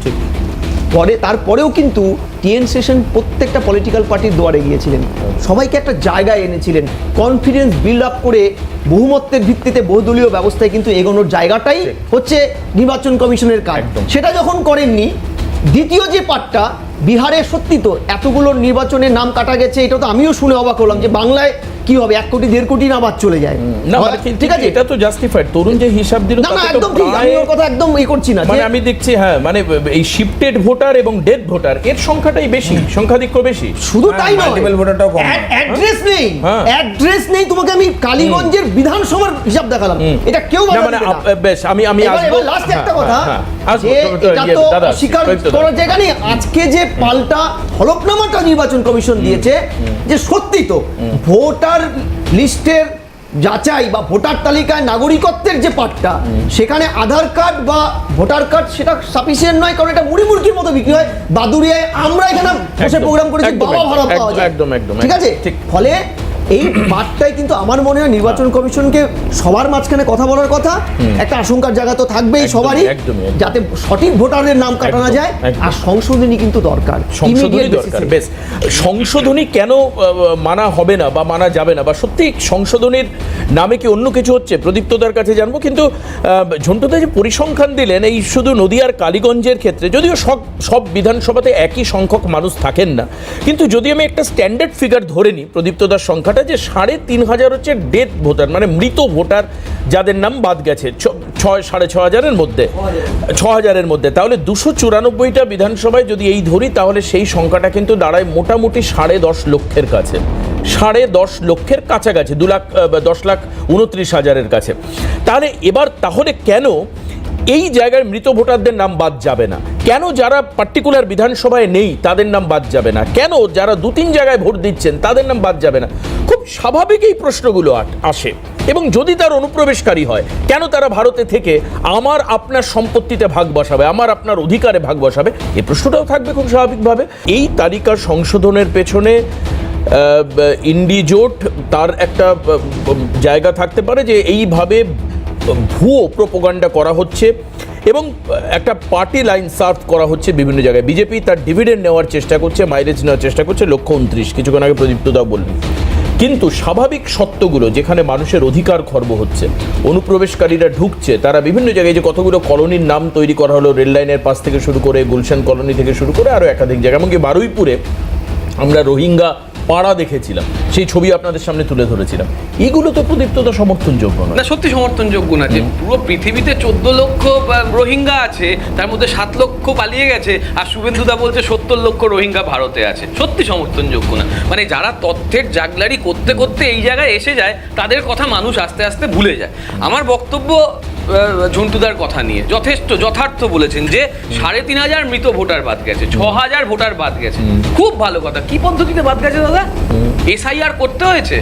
তারপরেও কিন্তু টিএন সেশন প্রত্যেকটা পলিটিক্যাল পার্টির দুয়ারে গিয়েছিলেন, সবাইকে একটা জায়গায় এনেছিলেন, কনফিডেন্স বিল্ড আপ করে বহুমতের ভিত্তিতে বহুদলীয় ব্যবস্থায় কিন্তু এগোনোর জায়গাটাই হচ্ছে নির্বাচন কমিশনের কাজ। সেটা যখন করেননি, দ্বিতীয় যে পার্টটা, বিহারে সত্যি তো এতগুলো নির্বাচনের নাম কাটা গেছে, এটা তো আমিও শুনে অবাক হলাম যে বাংলায় কি হবে 1 কোটি 1.5 কোটি না বাদ চলে যায়। না, ঠিক আছে, এটা তো জাস্টিফাইড। তরুণ যে হিসাব দিল, না একদম ঠিক, আমি ওর কথা একদম করছি না, মানে আমি দেখছি, হ্যাঁ, মানে এই শিফটেড ভোটার এবং ডেথ ভোটার এর সংখ্যাটাই বেশি, সংখ্যাধিক্য বেশি। শুধু তাই নয়, মাল্টিপল ভোটারটাও কম, অ্যাড্রেস নেই। তোমাকে আমি কালীগঞ্জের বিধানসভার হিসাব দেখালাম, এটা কেউ মানে বেশ, আমি আসবো লাস্ট একটা কথা, যে এটা তো স্বীকার করার জায়গা নেই। আজকে যে পাল্টা হলফনামাটা নির্বাচন কমিশন দিয়েছে, যে সত্যি তো ভোটার লিস্টের যাচাই বা ভোটার তালিকায় নাগরিকত্বের যে পার্টটা, সেখানে আধার কার্ড বা ভোটার কার্ড সেটা সাফিসিয়েন্ট নয়, কারণ এটা মুড়ি মুড়কির মতো বিক্রি হয় বাদুড়িয়ায়। আমরা এখানে বসে প্রোগ্রাম করেছি, বাবা ভাড়া পাওয়া যায়, ঠিক আছে। ফলে এই বার্তায় কিন্তু আমার মনে হয় নির্বাচন কমিশনকে সবার মাঝখানে কথা বলার কথা, একটা আশঙ্কার জায়গা তো থাকবেই সবারই, একদমই। যাতে সঠিক ভোটারের নাম কাটানো একদম, যায়। একদম। আর সংশোধনী কিন্তু দরকার, সংশোধনী Immediate দরকার। basis-এ। বেশ, সংশোধনী কেন মানা হবে না বা মানা যাবে না, বা সত্যি সংশোধনীর নামে কি অন্য কিছু হচ্ছে, প্রদীপ্তদার কাছে জানবো। কিন্তু ঝন্টুদা যে পরিসংখ্যান দিলেন এই শুধু নদিয়ার কালীগঞ্জের ক্ষেত্রে, যদিও সব বিধানসভাতে একই সংখ্যক মানুষ থাকেন না, কিন্তু যদি আমি একটা স্ট্যান্ডার্ড ফিগার ধরে নিই প্রদীপ্তদার সংখ্যাটা, যে 3,500 হচ্ছে ডেথ ভোটার, মানে মৃত ভোটার যাদের নাম বাদ গেছে 6,500-6,500-এর মধ্যে, 6,000-এর মধ্যে, তাহলে 294টা বিধানসভায় যদি এই ধরি, তাহলে সেই সংখ্যাটা কিন্তু দাঁড়ায় মোটামুটি 10.5 লক্ষের কাছে, 10.5 লক্ষের কাছাকাছি, 10,29,000-এর কাছে। তাহলে কেন এই জায়গায় মৃত ভোটারদের নাম বাদ যাবে না? কেন যারা পার্টিকুলার বিধানসভায় নেই তাদের নাম বাদ যাবে না? কেন যারা 2-3 জায়গায় ভোট দিচ্ছেন তাদের নাম বাদ যাবে না? খুব স্বাভাবিক এই প্রশ্নগুলো আসে। এবং যদি তার অনুপ্রবেশকারী হয়, কেন তারা ভারতে থেকে আমার আপনার সম্পত্তিতে ভাগ বসাবে, আমার আপনার অধিকারে ভাগ বসাবে? এই প্রশ্নটাও থাকবে খুব স্বাভাবিকভাবে। এই তালিকা সংশোধনের পেছনে ইন্ডিজোট তার একটা জায়গা থাকতে পারে, যে এইভাবে ভুয়ো প্রোপাগান্ডা করা হচ্ছে এবং একটা পার্টি লাইন সার্ভ করা হচ্ছে বিভিন্ন জায়গায়। বিজেপি তার ডিভিডেন্ড নেওয়ার চেষ্টা করছে, মাইলেজ নেওয়ার চেষ্টা করছে, 129 কিছুক্ষণ আগে প্রদীপ্তদাও বললেন। কিন্তু স্বাভাবিক সত্যগুলো, যেখানে মানুষের অধিকার খর্ব হচ্ছে, অনুপ্রবেশকারীরা ঢুকছে, তারা বিভিন্ন জায়গায়, যে কতগুলো কলোনির নাম তৈরি করা হলো, রেল লাইনের পাশ থেকে শুরু করে গুলশান কলোনি থেকে শুরু করে আরও একাধিক জায়গা, এমনকি বারুইপুরে আমরা রোহিঙ্গা পাড়া দেখেছিলাম, সেই ছবি আপনাদের সামনে তুলে ধরেছিলাম। এগুলো তো প্রদীপ্ততা সমর্থনযোগ্য নয়। না, সত্যি সমর্থনযোগ্য না। যে পুরো পৃথিবীতে 14 লক্ষ রোহিঙ্গা আছে, তার মধ্যে 7 লক্ষ পালিয়ে গেছে, আর শুভেন্দুদা বলছে 70 লক্ষ রোহিঙ্গা ভারতে আছে, সত্যি সমর্থনযোগ্য না। মানে যারা তথ্যের জাগলারি করতে করতে এই জায়গায় এসে যায়, তাদের কথা মানুষ আস্তে আস্তে ভুলে যায়। আমার বক্তব্য ঝন্টুদার কথা নিয়ে যথার্থ বলেছেন, যে 3,500 মৃত ভোটার বাদ গেছে, 6,000 ভোটার বাদ গেছে, খুব ভালো কথা। কি পদ্ধতিতে বাদ গেছে দাদা? SIR করতে হয়েছে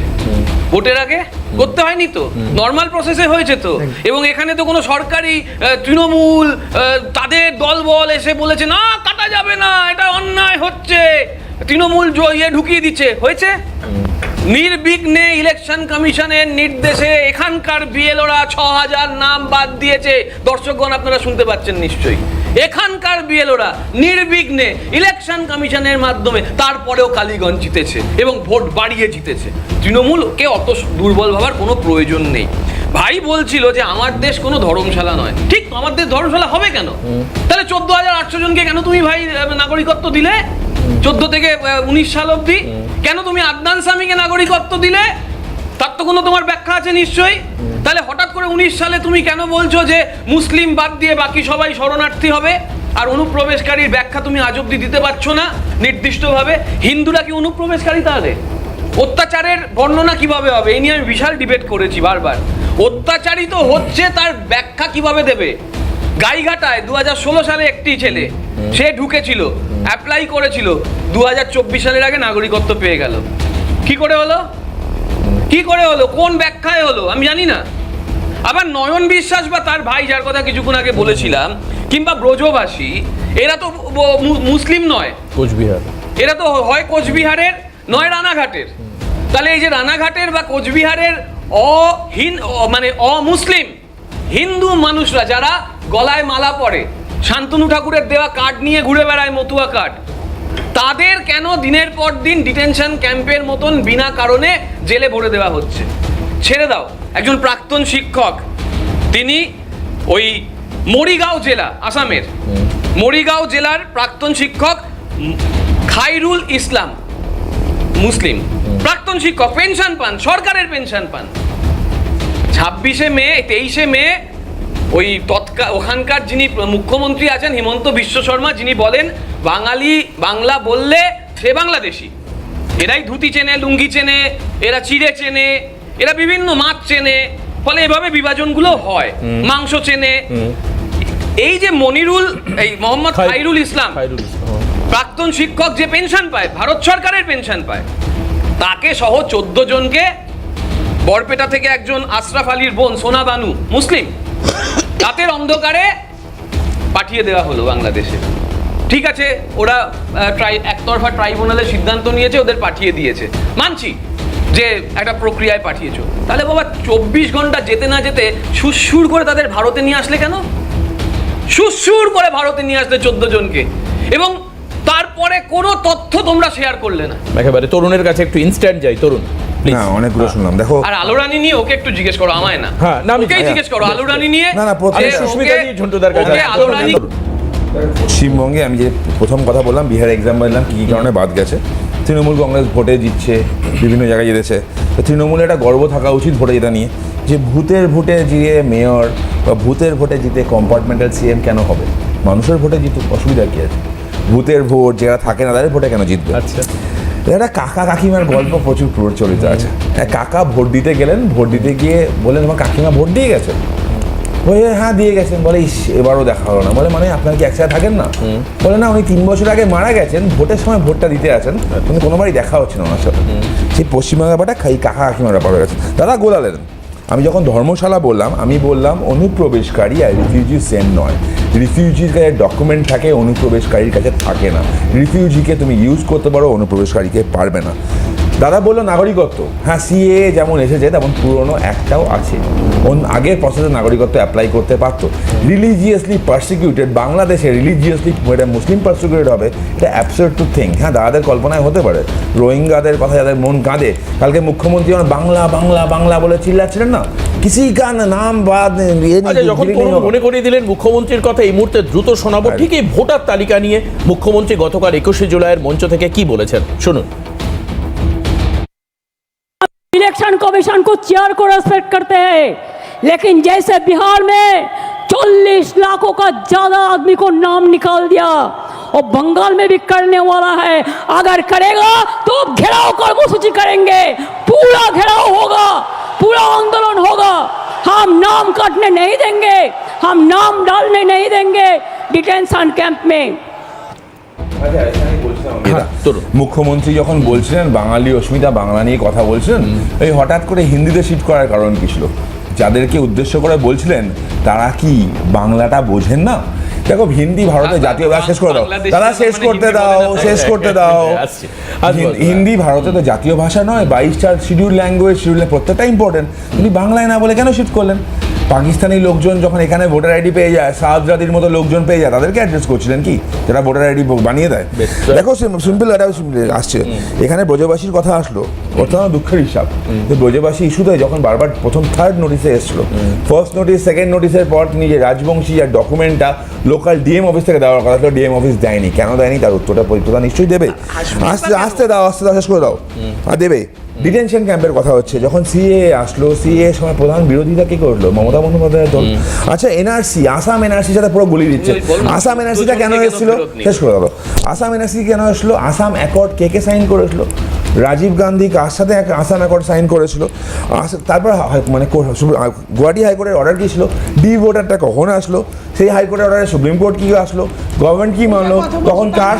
ভোটের আগে? করতে হয়নি তো, নর্মাল প্রসেসে হয়েছে তো। এবং এখানে তো কোনো সরকারি তৃণমূল তাদের দলবল এসে বলেছে না কাটা যাবে না, এটা অন্যায় হচ্ছে, তৃণমূল ঢুকিয়ে দিচ্ছে, হয়েছে। নির্বিঘ্নে ইলেকশন কমিশনের নির্দেশে এখানকার বিএলওরা 6,000 নাম বাদ দিয়েছে। দর্শকগণ আপনারা শুনতে পাচ্ছেন নিশ্চয়ই, এখানকার বিএলওরা নির্বিঘ্নে ইলেকশন কমিশনের মাধ্যমে, তারপরেও কালীগঞ্জ জিতেছে এবং ভোট বাড়িয়ে জিতেছে। তৃণমূলকে অত দুর্বল ভাবার কোনো প্রয়োজন নেই। ভাই বলছিল যে আমার দেশ কোনো ধর্মশালা নয়, ঠিক তো, আমার দেশ ধর্মশালা হবে কেন? তাহলে 14,800 জনকে কেন তুমি ভাই নাগরিকত্ব দিলে 14 থেকে 19 সাল অবধি? কেন তুমি আদনান সামিকে নাগরিকত্ব দিলে? তার তো কোনো তোমার ব্যাখ্যা আছে নিশ্চয়ই। তাহলে হঠাৎ করে 19 সালে তুমি কেন বলছো যে মুসলিম বাদ দিয়ে বাকি সবাই শরণার্থী হবে? আর অনুপ্রবেশকারীর ব্যাখ্যা তুমি আজ অব্দি দিতে পারছো না নির্দিষ্টভাবে। হিন্দুরা কি অনুপ্রবেশকারী? তাহলে অত্যাচারের বর্ণনা কিভাবে হবে? এই নিয়ে আমি বিশাল ডিবেট করেছি বারবার। অত্যাচারী তো হচ্ছে, তার ব্যাখ্যা কিভাবে দেবে? গাইঘাটায় 2016 সালে একটি ছেলে, সে ঢুকেছিল, অ্যাপ্লাই করেছিল, 2024 সালের আগে নাগরিকত্ব পেয়ে গেল। কি করে হলো? কি করে হলো? কোন ব্যাখ্যায় হলো? আমি জানি না। আবার নয়ন বিশ্বাস বা তার ভাই, যার কথা কিছুক্ষণ আগে বলেছিলাম, কিংবা ব্রজবাসী, এরা তো মুসলিম নয়, কোচবিহার, এরা তো হয় কোচবিহারের নয় রানাঘাটের। তাহলে এই যে রানাঘাটের বা কোচবিহারের অমুসলিম হিন্দু মানুষরা, যারা গলায় মালা পরে, শান্তনু ঠাকুরের দেওয়া কার্ড নিয়ে ঘুরে বেড়ায়, মতুয়া কার্ড, তাদের কেন দিনের পর দিন ডিটেনশন ক্যাম্পের মতন বিনা কারণে জেলে ভরে দেওয়া হচ্ছে? ছেড়ে দাও। একজন প্রাক্তন শিক্ষক, তিনি ওই মরিগাঁও জেলা, আসামের মরিগাঁও জেলার প্রাক্তন শিক্ষক, খাইরুল ইসলাম, মুসলিম প্রাক্তন শিক্ষক, পেনশন পান, সরকারের পেনশন পান। 23শে মে ওই ওখানকার যিনি মুখ্যমন্ত্রী আছেন, হিমন্ত বিশ্ব শর্মা, যিনি বলেন বাংলা বললে সে বাংলাদেশি। এরাই ধুতি চেনে, লুঙ্গি চেনে, এরা চিড়ে চেনে, এরা বিভিন্ন মাছ চেনে, ফলে এভাবে বিভাজনগুলো হয়, মাংস চেনে। এই যে মোহাম্মদ খাইরুল ইসলাম, প্রাক্তন শিক্ষক, যে পেনশন পায়, ভারত সরকারের পেনশন পায়, তাকে সহ 14 জনকে, বরপেটা থেকে একজন আশরাফ আলীর বোন সোনা বানু, মুসলিম, রাতের অন্ধকারে পাঠিয়ে দেওয়া হলো বাংলাদেশে। ঠিক আছে, ওরা একতরফা ট্রাইব্যুনালের সিদ্ধান্ত নিয়েছে, ওদের পাঠিয়ে দিয়েছে, মানছি। যে একটা প্রক্রিয়ায় পাঠিয়েছো, তাহলে বাবা 24 ঘন্টা যেতে না যেতে সুসুর করে তাদের ভারতে নিয়ে আসলে কেন? সুসুর করে ভারতে নিয়ে আসলে 14 জনকে, এবং তারপরে কোনো তথ্য তোমরা শেয়ার করলে না। একেবারে তরুণের কাছে একটু ইনস্ট্যান্ট যাই, তরুণ প্লিজ। হ্যাঁ, অনেকগুলো শুনলাম। দেখো, আর আলো রানী নিয়ে ওকে একটু জিজ্ঞেস করো, আমায় না। হ্যাঁ, না, আমি- ওকেই জিজ্ঞেস করো আলো রানী নিয়ে। না, প্রথমে যে সুস্মিতা ওকে- দিয়ে ঝন্টুদার কাছে ওকে আসবো। আলো রানী পশ্চিমবঙ্গে আমি যে প্রথম কথা বললাম, বিহার এক্সাম বললাম কী কী কারণে বাদ গেছে। তৃণমূল কংগ্রেস ভোটে জিতছে, বিভিন্ন জায়গায় জিতেছে, তো তৃণমূলের একটা গর্ব থাকা উচিত ভোটে জেতা নিয়ে, যে ভূতের ভোটে জিতে মেয়র বা ভূতের ভোটে জিতে কম্পার্টমেন্টাল সিএম কেন হবে? মানুষের ভোটে জিতুক, অসুবিধা কী আছে? ভূতের ভোট যারা থাকে না তাদের ভোটে কেন জিতবে? আচ্ছা, একটা কাকা কাকিমার গল্প প্রচুর প্রচলিত আছে। এক কাকা ভোট দিতে গেলেন, ভোট দিতে গিয়ে বললেন আমার কাকিমা ভোট দিয়ে গেছে? বলে হ্যাঁ দিয়ে গেছেন। বলে ইস, এবারও দেখা হলো না। বলে মানে আপনার কি একসাথে থাকেন না? বলে না, উনি 3 বছর আগে মারা গেছেন, ভোটের সময় ভোটটা দিতে আছেন, কিন্তু কোনোবারই দেখা হচ্ছে না ওনার সাথে। সেই পশ্চিমবঙ্গের ব্যাপারটা কাকা কাকিমার ব্যাপার হয়ে গেছে। দাদা গোলালেন, আমি যখন ধর্মশালা বললাম, আমি বললাম অনুপ্রবেশকারী আর রিফিউজি সেম নয়। রিফিউজির কাছে ডকুমেন্ট থাকে, অনুপ্রবেশকারীর কাছে থাকে না। রিফিউজিকে তুমি ইউজ করতে পারো, অনুপ্রবেশকারীকে পারবে না। দাদা বললো নাগরিকত্ব, হ্যাঁ সিএ যেমন এসেছে তেমন পুরনো একটাও আছে, আগের প্রসেসে নাগরিকত্ব অ্যাপ্লাই করতে পারতো। রিলিজিয়াসলি পারসিকিউটেড বাংলাদেশে রিলিজিয়াসলি মুসলিম পারসিকিউটেড হবে, এটা অ্যাবসার্ড টু থিঙ্ক। হ্যাঁ, দাদাদের কল্পনায় হতে পারে। রোহিঙ্গাদের কথা যাদের মন কাঁদে, কালকে মুখ্যমন্ত্রী যখন বাংলা বাংলা বাংলা বলে চিল্লাচ্ছিলেন না, কিসি কা নাম বাদ আচ্ছা, যখন তরুণ মনে করিয়ে দিলেন মুখ্যমন্ত্রীর কথা, এই মুহূর্তে দ্রুত শোনাবো ঠিক এই ভোটার তালিকা নিয়ে মুখ্যমন্ত্রী গতকাল 21শে জুলাইয়ের মঞ্চ থেকে কি বলেছেন, শুনুন। इलेक्शन कमीशन को चेयर को रेस्पेक्ट करते हैं, लेकिन जैसे बिहार में 40 लाखों का ज्यादा आदमी को नाम निकाल दिया और बंगाल में भी करने वाला है, अगर करेगा तो घेराव कर्मसूची करेंगे, पूरा घेराव होगा, पूरा आंदोलन होगा। हम नाम काटने नहीं देंगे, हम नाम डालने नहीं देंगे डिटेंशन कैंप में। মুখ্যমন্ত্রী যখন বলছিলেন বাঙালি অস্মিতা বাংলা নিয়ে কথা বলছিলেন, এই হঠাৎ করে হিন্দিতে শিফট করার কারণ কি ছিল? যাদেরকে উদ্দেশ্য করে বলছিলেন তারা কি বাংলাটা বোঝেন না? দেখো, হিন্দি ভারতের জাতীয় ভাষা। শেষ করে দাও দাদা, শেষ করতে দাও, শেষ করতে দাও। হিন্দি ভারতের তো জাতীয় ভাষা নয়, 22টা শিডিউল ল্যাঙ্গুয়েজ, শিডিউল প্রত্যেকটা ইম্পর্টেন্ট। তুমি বাংলায় না বলে কেন শিফট করলেন? পাকিস্তানি লোকজন যখন এখানে ভোটার আইডি পেয়ে যায়, সাহাবজাদির মতো লোকজন পেয়ে যায়, তাদেরকে অ্যাড্রেস করছিলেন কি, যারা ভোটার আইডি বানিয়ে দেয়? দেখো, সিম্পল একটা আসছে এখানে, ব্রজবাসীর কথা আসলো, অত্যন্ত দুঃখের হিসাব যে ব্রজবাসী ইস্যুতে যখন বারবার প্রথম 3rd নোটিসে এসেছিল, ফার্স্ট নোটিস, সেকেন্ড নোটিসের পর তিনি যে রাজবংশী আর ডকুমেন্টটা লোকাল ডিএম অফিস থেকে দেওয়ার কথা ছিল, ডিএম অফিস দেয়নি। কেন দেয়নি তার উত্তরটা প্রধান নিশ্চয়ই দেবে। আসতে দাও, শেষ করে দাও, আর দেবে। ডিটেনশন ক্যাম্পের কথা হচ্ছে, যখন সিএ আসলো, সিএ সময় প্রধান বিরোধিতা কি করলো? মমতা বন্দ্যোপাধ্যায়ের দল। আচ্ছা, এনআরসি, আসাম এনআরসির সাথে পুরো গুলি দিচ্ছে। আসাম এনআরসিটা কেন এসেছিল? শেষ করে দাও। আসাম এনআরসি কেন এসলো? আসাম অ্যাকর্ড কে সাইন করেছিল? রাজীব গান্ধী কার সাথে আসাম অ্যাকর্ড সাইন করেছিল? তারপর মানে গুয়াহাটি হাইকোর্টের অর্ডার কী ছিল? ডি ভোটারটা কখন আসলো? সেই হাইকোর্টের অর্ডারে সুপ্রিম কোর্ট কি আসলো? গভর্নমেন্ট কি মানলো? তখন কার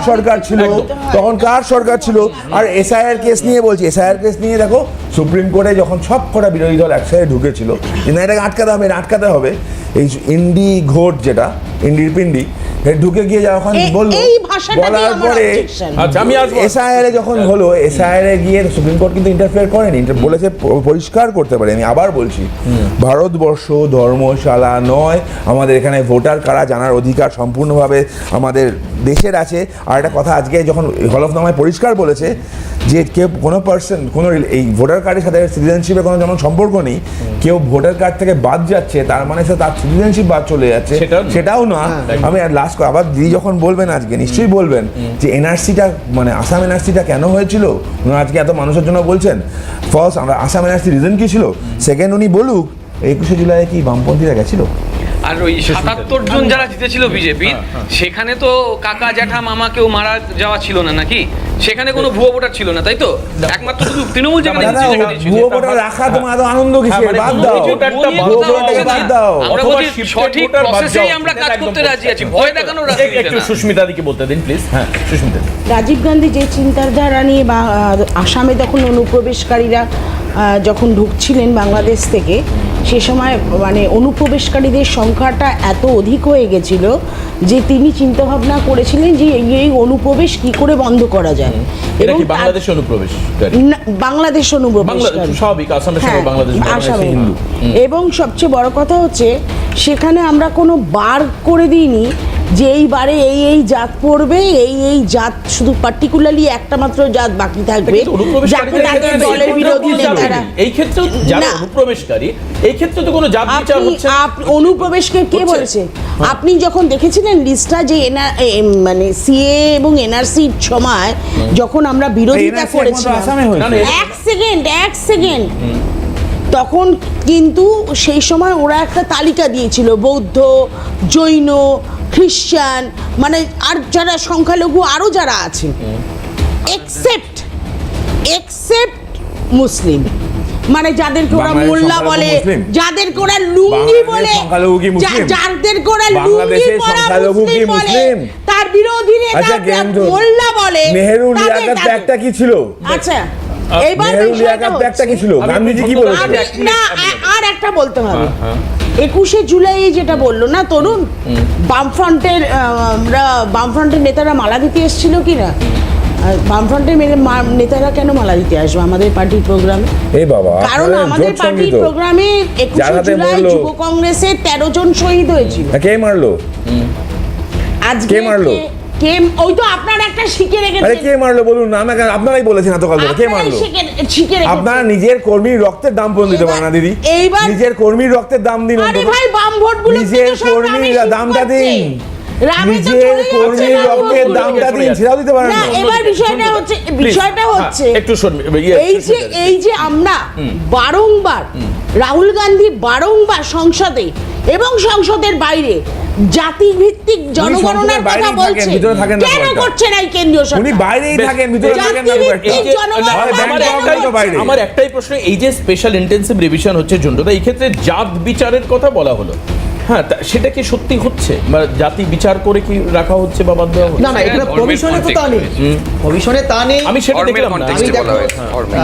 সরকার ছিল? আর এসআইআর কেস নিয়ে বলছি, এসআইআর কেস নিয়ে দেখো, সুপ্রিম কোর্টে যখন সব কটা বিরোধী দল একসাথে ঢুকেছিল যে না, এটাকে আটকাতে হবে, এই ইন্ডি ঘোট যেটা ইন্ডির পিন্ডি ঢুকে গিয়ে যখন বললো, বলার পরে এসআইআর যখন হলো, এসআইআর গিয়ে সুপ্রিম কোর্ট কিন্তু ইন্টারফেয়ার করেনি, বলেছে পরিষ্কার করতে পারে। আমি আবার বলছি, ভারতবর্ষ ধর্মশালা নয়, আমাদের এখানে ভোটার কারা জানার অধিকার সম্পূর্ণভাবে আমাদের দেশের আছে। আর একটা কথা আজকে যখন হলফনামায় পরিষ্কার বলেছে যে কেউ কোনো পার্সন কোনো এই ভোটার কার্ডের সাথে সিটিজেনশিপের কোনো যেমন সম্পর্ক নেই, কেউ ভোটার কার্ড থেকে বাদ যাচ্ছে তার মানে সে তার সিটিজেনশিপ বাদ চলে যাচ্ছে, সেটাও না। আমি আর লাস্ট আবার দিদি যখন বলবেন আজকে নিশ্চয়ই বলবেন যে এনআরসিটা মানে আসাম এনআরসিটা কেন হয়েছিল, উনি আজকে এত মানুষের জন্য বলছেন। ফার্স্ট, আমরা আসাম এনআরসি রিজন কি ছিল? সেকেন্ড, উনি বলুক 21শে জুলাই কি বামপন্থীরা গেছিল? আর ওই 77 জন যারা জিতেছিল বিজেপি, সেখানে তো কাকা জ্যাঠা মামা কেউ মারা যাওয়া ছিল না নাকি? সেখানে কোনো ভুয়ো ভোটার ছিল না, তাই তো? একমাত্র শুধু তৃণমূল যেখানে ভুয়ো ভোটার রাখা তোমার এত আনন্দ কিসের? বাদ দাও। আমরা বলছি সঠিক প্রসেসেই আমরা কাজ করতে রাজি আছি, ভয় দেখানোর রাজনীতি একটু সুস্মিতা দিকে বলতে দিন প্লিজ। হ্যাঁ, সুস্মিতা। রাজীব গান্ধী যে চিন্তাধারা নিয়ে বা আসামে তখন অনুপ্রবেশকারীরা যখন ঢুকছিলেন বাংলাদেশ থেকে, সে সময় মানে অনুপ্রবেশকারীদের সংখ্যাটা এত অধিক হয়ে গেছিল যে তিনি চিন্তা ভাবনা করেছিলেন যে এই অনুপ্রবেশ কি করে বন্ধ করা যায়। এটা কি তার- বাংলাদেশ অনুপ্রবেশকারী? না, বাংলাদেশ অনুপ্রবেশকারী, স্বাভাবিক, আসামের সঙ্গে হ্যাঁ, বাংলাদেশ আসামে। হিন্দু। এবং সবচেয়ে বড় কথা হচ্ছে সেখানে আমরা কোনো বার করে দিইনি যে এইবারে এই জাত পড়বে, এই জাত শুধু পার্টিকুলারলি একটা মাত্র জাত বাকি থাকবে, কিন্তু অনুপ্রবেশকারীদের যাকে তাদের ক্ষেত্রে দলের এই বিরোধী ক্ষেত্রেও নেতারা। এই ক্ষেত্রেও যারা না। অনুপ্রবেশকারী এই ক্ষেত্রে তো কোনো জাত বিচার হচ্ছে না। অনুপ্রবেশকে কে হচ্ছে? বলেছে? আপনি যখন দেখেছিলেন লিস্টটা যে মানে সিএ এবং এনআরসির সময় যখন আমরা বিরোধিতা NRC করেছিলাম, আসামে হয়েছে। না, না, এক সেকেন্ড তখন কিন্তু সেই সময় ওরা একটা তালিকা দিয়েছিল বৌদ্ধ, জৈন, খ্রিস্টান, মানে আর যারা সংখ্যালঘু আরো যারা আছে, এক্সেপ্ট মুসলিম, মানে যাদেরকে ওরা বাংলাদেশের মোল্লা সংখ্যালঘু বলে, মুসলিম? যাদেরকে ওরা লুঙ্গি বাংলাদেশের বলে, সংখ্যালঘু কি মুসলিম? যাদেরকে ওরা লুঙ্গি বাংলাদেশের পরা সংখ্যালঘু কি মুসলিম বলে, মুসলিম? তার বিরোধী আচ্ছা, নেতা জ্ঞানধর, মোল্লা বলে, নেহেরু তাদের- লিয়াকত তাদের- ব্যাগটা কি ছিল? আচ্ছা, এইবার নেহেরু বিষয়টা লিয়াকত ব্যাগটা কি হচ্ছে- ছিল? গান্ধীজি কি বলেছেন? না, আর একটা বলতে হবে। 21শে জুলাই যেটা বললো না তরুণ, বামফ্রন্টের নেতারা মালা দিতে এসেছিল কিনা? বামফ্রন্টের নেতারা কেন মালা দিতে আসবে আমাদের পার্টির প্রোগ্রামে? এই বাবা, কারণ আপনাদের আমাদের জোট পার্টির সঙ্গীত। প্রোগ্রামে 21শে জানাতে জুলাই বললো। যুব কংগ্রেসের 13 জন শহীদ হয়েছিল। কে মারলো? আজকে কে মারলো? ওই তো আপনার একটা শিখে আরে রেখেছেন। কে মারলো বলুন না, আমাকে আপনারাই বলেছেন এতকাল ধরে। কে আপনারাই মারলো? শিখে রেখেছেন। আপনারা নিজের কর্মীর রক্তের দাম পর্যন্ত দিতে পারেন না দিদি। এইবার- নিজের কর্মীর রক্তের দাম দিন আরে অন্তত। ভাই, বাম ভোটগুলো নিজের কর্মীর দামটা দিন। নিজের কর্মীর রক্তের দামটা দিন, সেটাও দিতে পারেন না। না। এবার বিষয়টা হচ্ছে একটু শুনবে এই যে আমরা বারংবার রাহুল গান্ধী বারংবার সংসদে এবং সংসদের বাইরে জাতি ভিত্তিক জনগণনার সংসদের কথা বাইরেই বলছে, থাকেন, ভিতরে থাকেন না কেন খুব একটা। করছে না এই কেন্দ্রীয় উনি সরকার? বাইরেই বেশ, থাকেন, ভিতরে থাকেন না খুব একটা। জাতি জনগণ হয় ব্যাংক কেন অফ তো বাইরে। আমার একটাই প্রশ্ন, এই যে স্পেশাল ইন্টেন্সিভ রিভিশন হচ্ছে জন্টুদা, এই ক্ষেত্রে জাত বিচারের কথা বলা হলো, হ্যাঁ, সেটা কি সত্যি হচ্ছে? মানে জাতি বিচার করে কি রাখা হচ্ছে বা বাদ দেওয়া হচ্ছে? না না, এখানে ধর্মের প্রভিশনে তো তা নেই, context প্রভিশনে তা নেই। আমি সেটা ধর্মের দেখলাম না। context আমি বলা দেখো, হয়েছে, ধর্মের।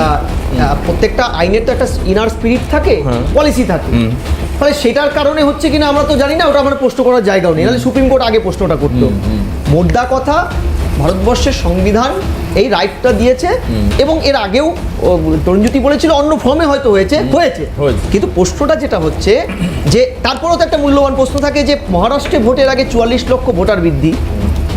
প্রত্যেকটা আইনের তো একটা ইনার স্পিরিট থাকে, পলিসি থাকে। ফলে সেটার কারণে হচ্ছে কিনা আমরা তো জানি না, ওটা আমরা প্রশ্ন করার জায়গাও নেই, নাহলে সুপ্রিম কোর্ট আগে প্রশ্নটা করতো। মোদ্দা কথা, ভারতবর্ষের সংবিধান এই রাইটটা দিয়েছে, এবং এর আগেও তরুণজ্যোতি বলেছিল অন্য ফর্মে হয়তো হয়েছে। কিন্তু প্রশ্নটা যেটা হচ্ছে যে তারপরেও তো একটা মূল্যবান প্রশ্ন থাকে যে মহারাষ্ট্রে ভোটের আগে 44 লক্ষ ভোটার বৃদ্ধি,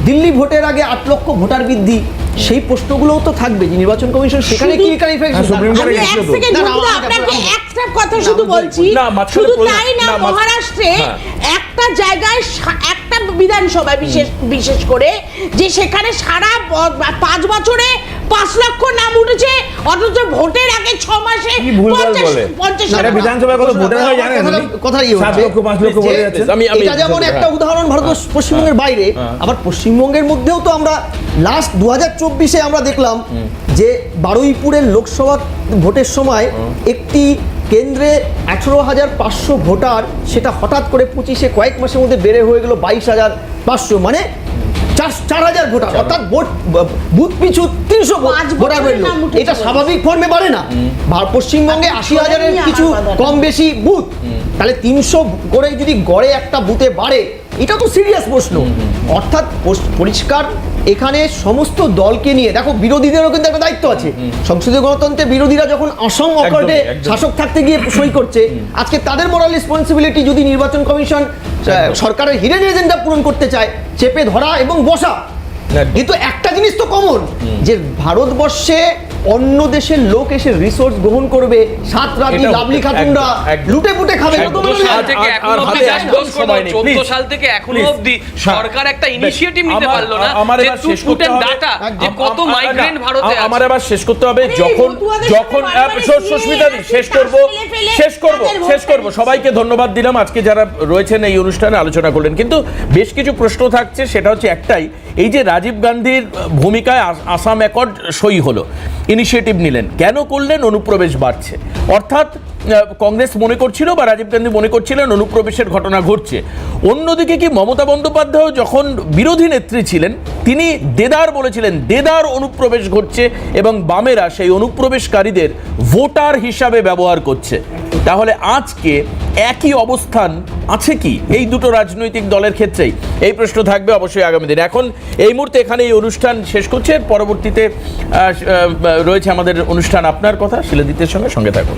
দিল্লি ভোটের আগে 8 লক্ষ ভোটার বৃদ্ধি, সেই প্রশ্নগুলোও তো থাকবে যে নির্বাচন কমিশন সেখানে কি হ্যাঁ, সুপ্রিম কোর্টে আমি এক গেছিল তো। সেকেন্ড না, না, বন্ধুরা, আমাকে আপনাকে বলুন। একটা কথা শুধু বলছি, না, মাঝখানে শুধু বলুন। তাই না, না, মহারাষ্ট্রে হ্যাঁ। একটা জায়গায় একটা বিধানসভা বিশেষ করে যে সেখানে সারা 5 বছরে 5 লক্ষ নাম উঠেছে, অথচ ভোটের আগে 6 মাসে কি ভুলভাল বলে? 50 এটা বিধানসভায় কত ভোটার হয় জানেন? কথা 7 লক্ষ 5 লক্ষ ভোটে যাচ্ছে। এটা যেমন একটা উদাহরণ ভারতবর্ষ পশ্চিমবঙ্গের বাইরে, আবার পশ্চিমবঙ্গের মধ্যেও তো আমরা লাস্ট 2024-এ আমরা দেখলাম যে বারুইপুরের লোকসভা ভোটের সময় একটি কেন্দ্রে 18,500 ভোটার, সেটা হঠাৎ করে 25-এ কয়েক মাসের মধ্যে বেড়ে হয়ে গেল 22,500, মানে 4,000 ভোটার, অর্থাৎ বুথ পিছু 300 ভোটার বেরলো। এটা স্বাভাবিক ফর্মে বাড়ে না। পশ্চিমবঙ্গে 80,000-এর কিছু কম বেশি বুথ, তাহলে 300 করে যদি গড়ে একটা বুথে বাড়ে, এটা তো সিরিয়াস প্রশ্ন। অর্থাৎ পরিষ্কার এখানে সমস্ত দলকে নিয়ে দেখো, বিরোধীদেরও কিন্তু একটা দায়িত্ব আছে। সংসদীয় গণতন্ত্রে বিরোধীরা যখন অসম অকল্টে শাসক থাকতে গিয়ে সই করছে, আজকে তাদের মোরাল রেসপন্সিবিলিটি যদি নির্বাচন কমিশন সরকারের হিডেন এজেন্ডা পূরণ করতে চায়, চেপে ধরা এবং বসা। কিন্তু একটা জিনিস তো কমন, যে ভারতবর্ষে অন্য দেশের লোক এসে রিসোর্স গ্রহণ করবে, 7 রাতি লাভলি খাতুনরা লুটে পুটে খাবে। 14 সাল থেকে এখনো অবধি just close করে দাও, 14 সাল থেকে এখনো অবধি সরকার একটা ইনিশিয়েটিভ নিতে পারলো না যে টুটেন ডাটা, যে কত মাইগ্রেন্ট ভারতে আছে। আমার আবার শেষ করতে হবে। যখন সুস্মিতা দি শেষ করব। সবাইকে ধন্যবাদ দিলাম আজকে যারা রয়েছেন এই অনুষ্ঠানে আলোচনা করলেন, কিন্তু বেশ কিছু প্রশ্ন থাকছে। সেটা হচ্ছে একটাই, এই যে রাজীব গান্ধীর ভূমিকায় আসাম অ্যাকর্ড সই হলো, ইনিশিয়েটিভ নিলেন, কেন করলেন? অনুপ্রবেশ বাড়ছে, অর্থাৎ কংগ্রেস মনে করছিল বা রাজীব গান্ধী মনে করছিলেন অনুপ্রবেশের ঘটনা ঘটছে। অন্যদিকে কি মমতা বন্দ্যোপাধ্যায় যখন বিরোধী নেত্রী ছিলেন তিনি দেদার বলেছিলেন দেদার অনুপ্রবেশ ঘটছে এবং বামেরা সেই অনুপ্রবেশকারীদের ভোটার হিসাবে ব্যবহার করছে। তাহলে আজকে একই অবস্থান আছে কি এই দুটো রাজনৈতিক দলের ক্ষেত্রেই? এই প্রশ্ন থাকবে অবশ্যই আগামী দিনে। এখন এই মুহূর্তে এখানে এই অনুষ্ঠান শেষ করছে, পরবর্তীতে রয়েছে আমাদের অনুষ্ঠান আপনার কথা শিলাদিত্যের সঙ্গে থাকুন।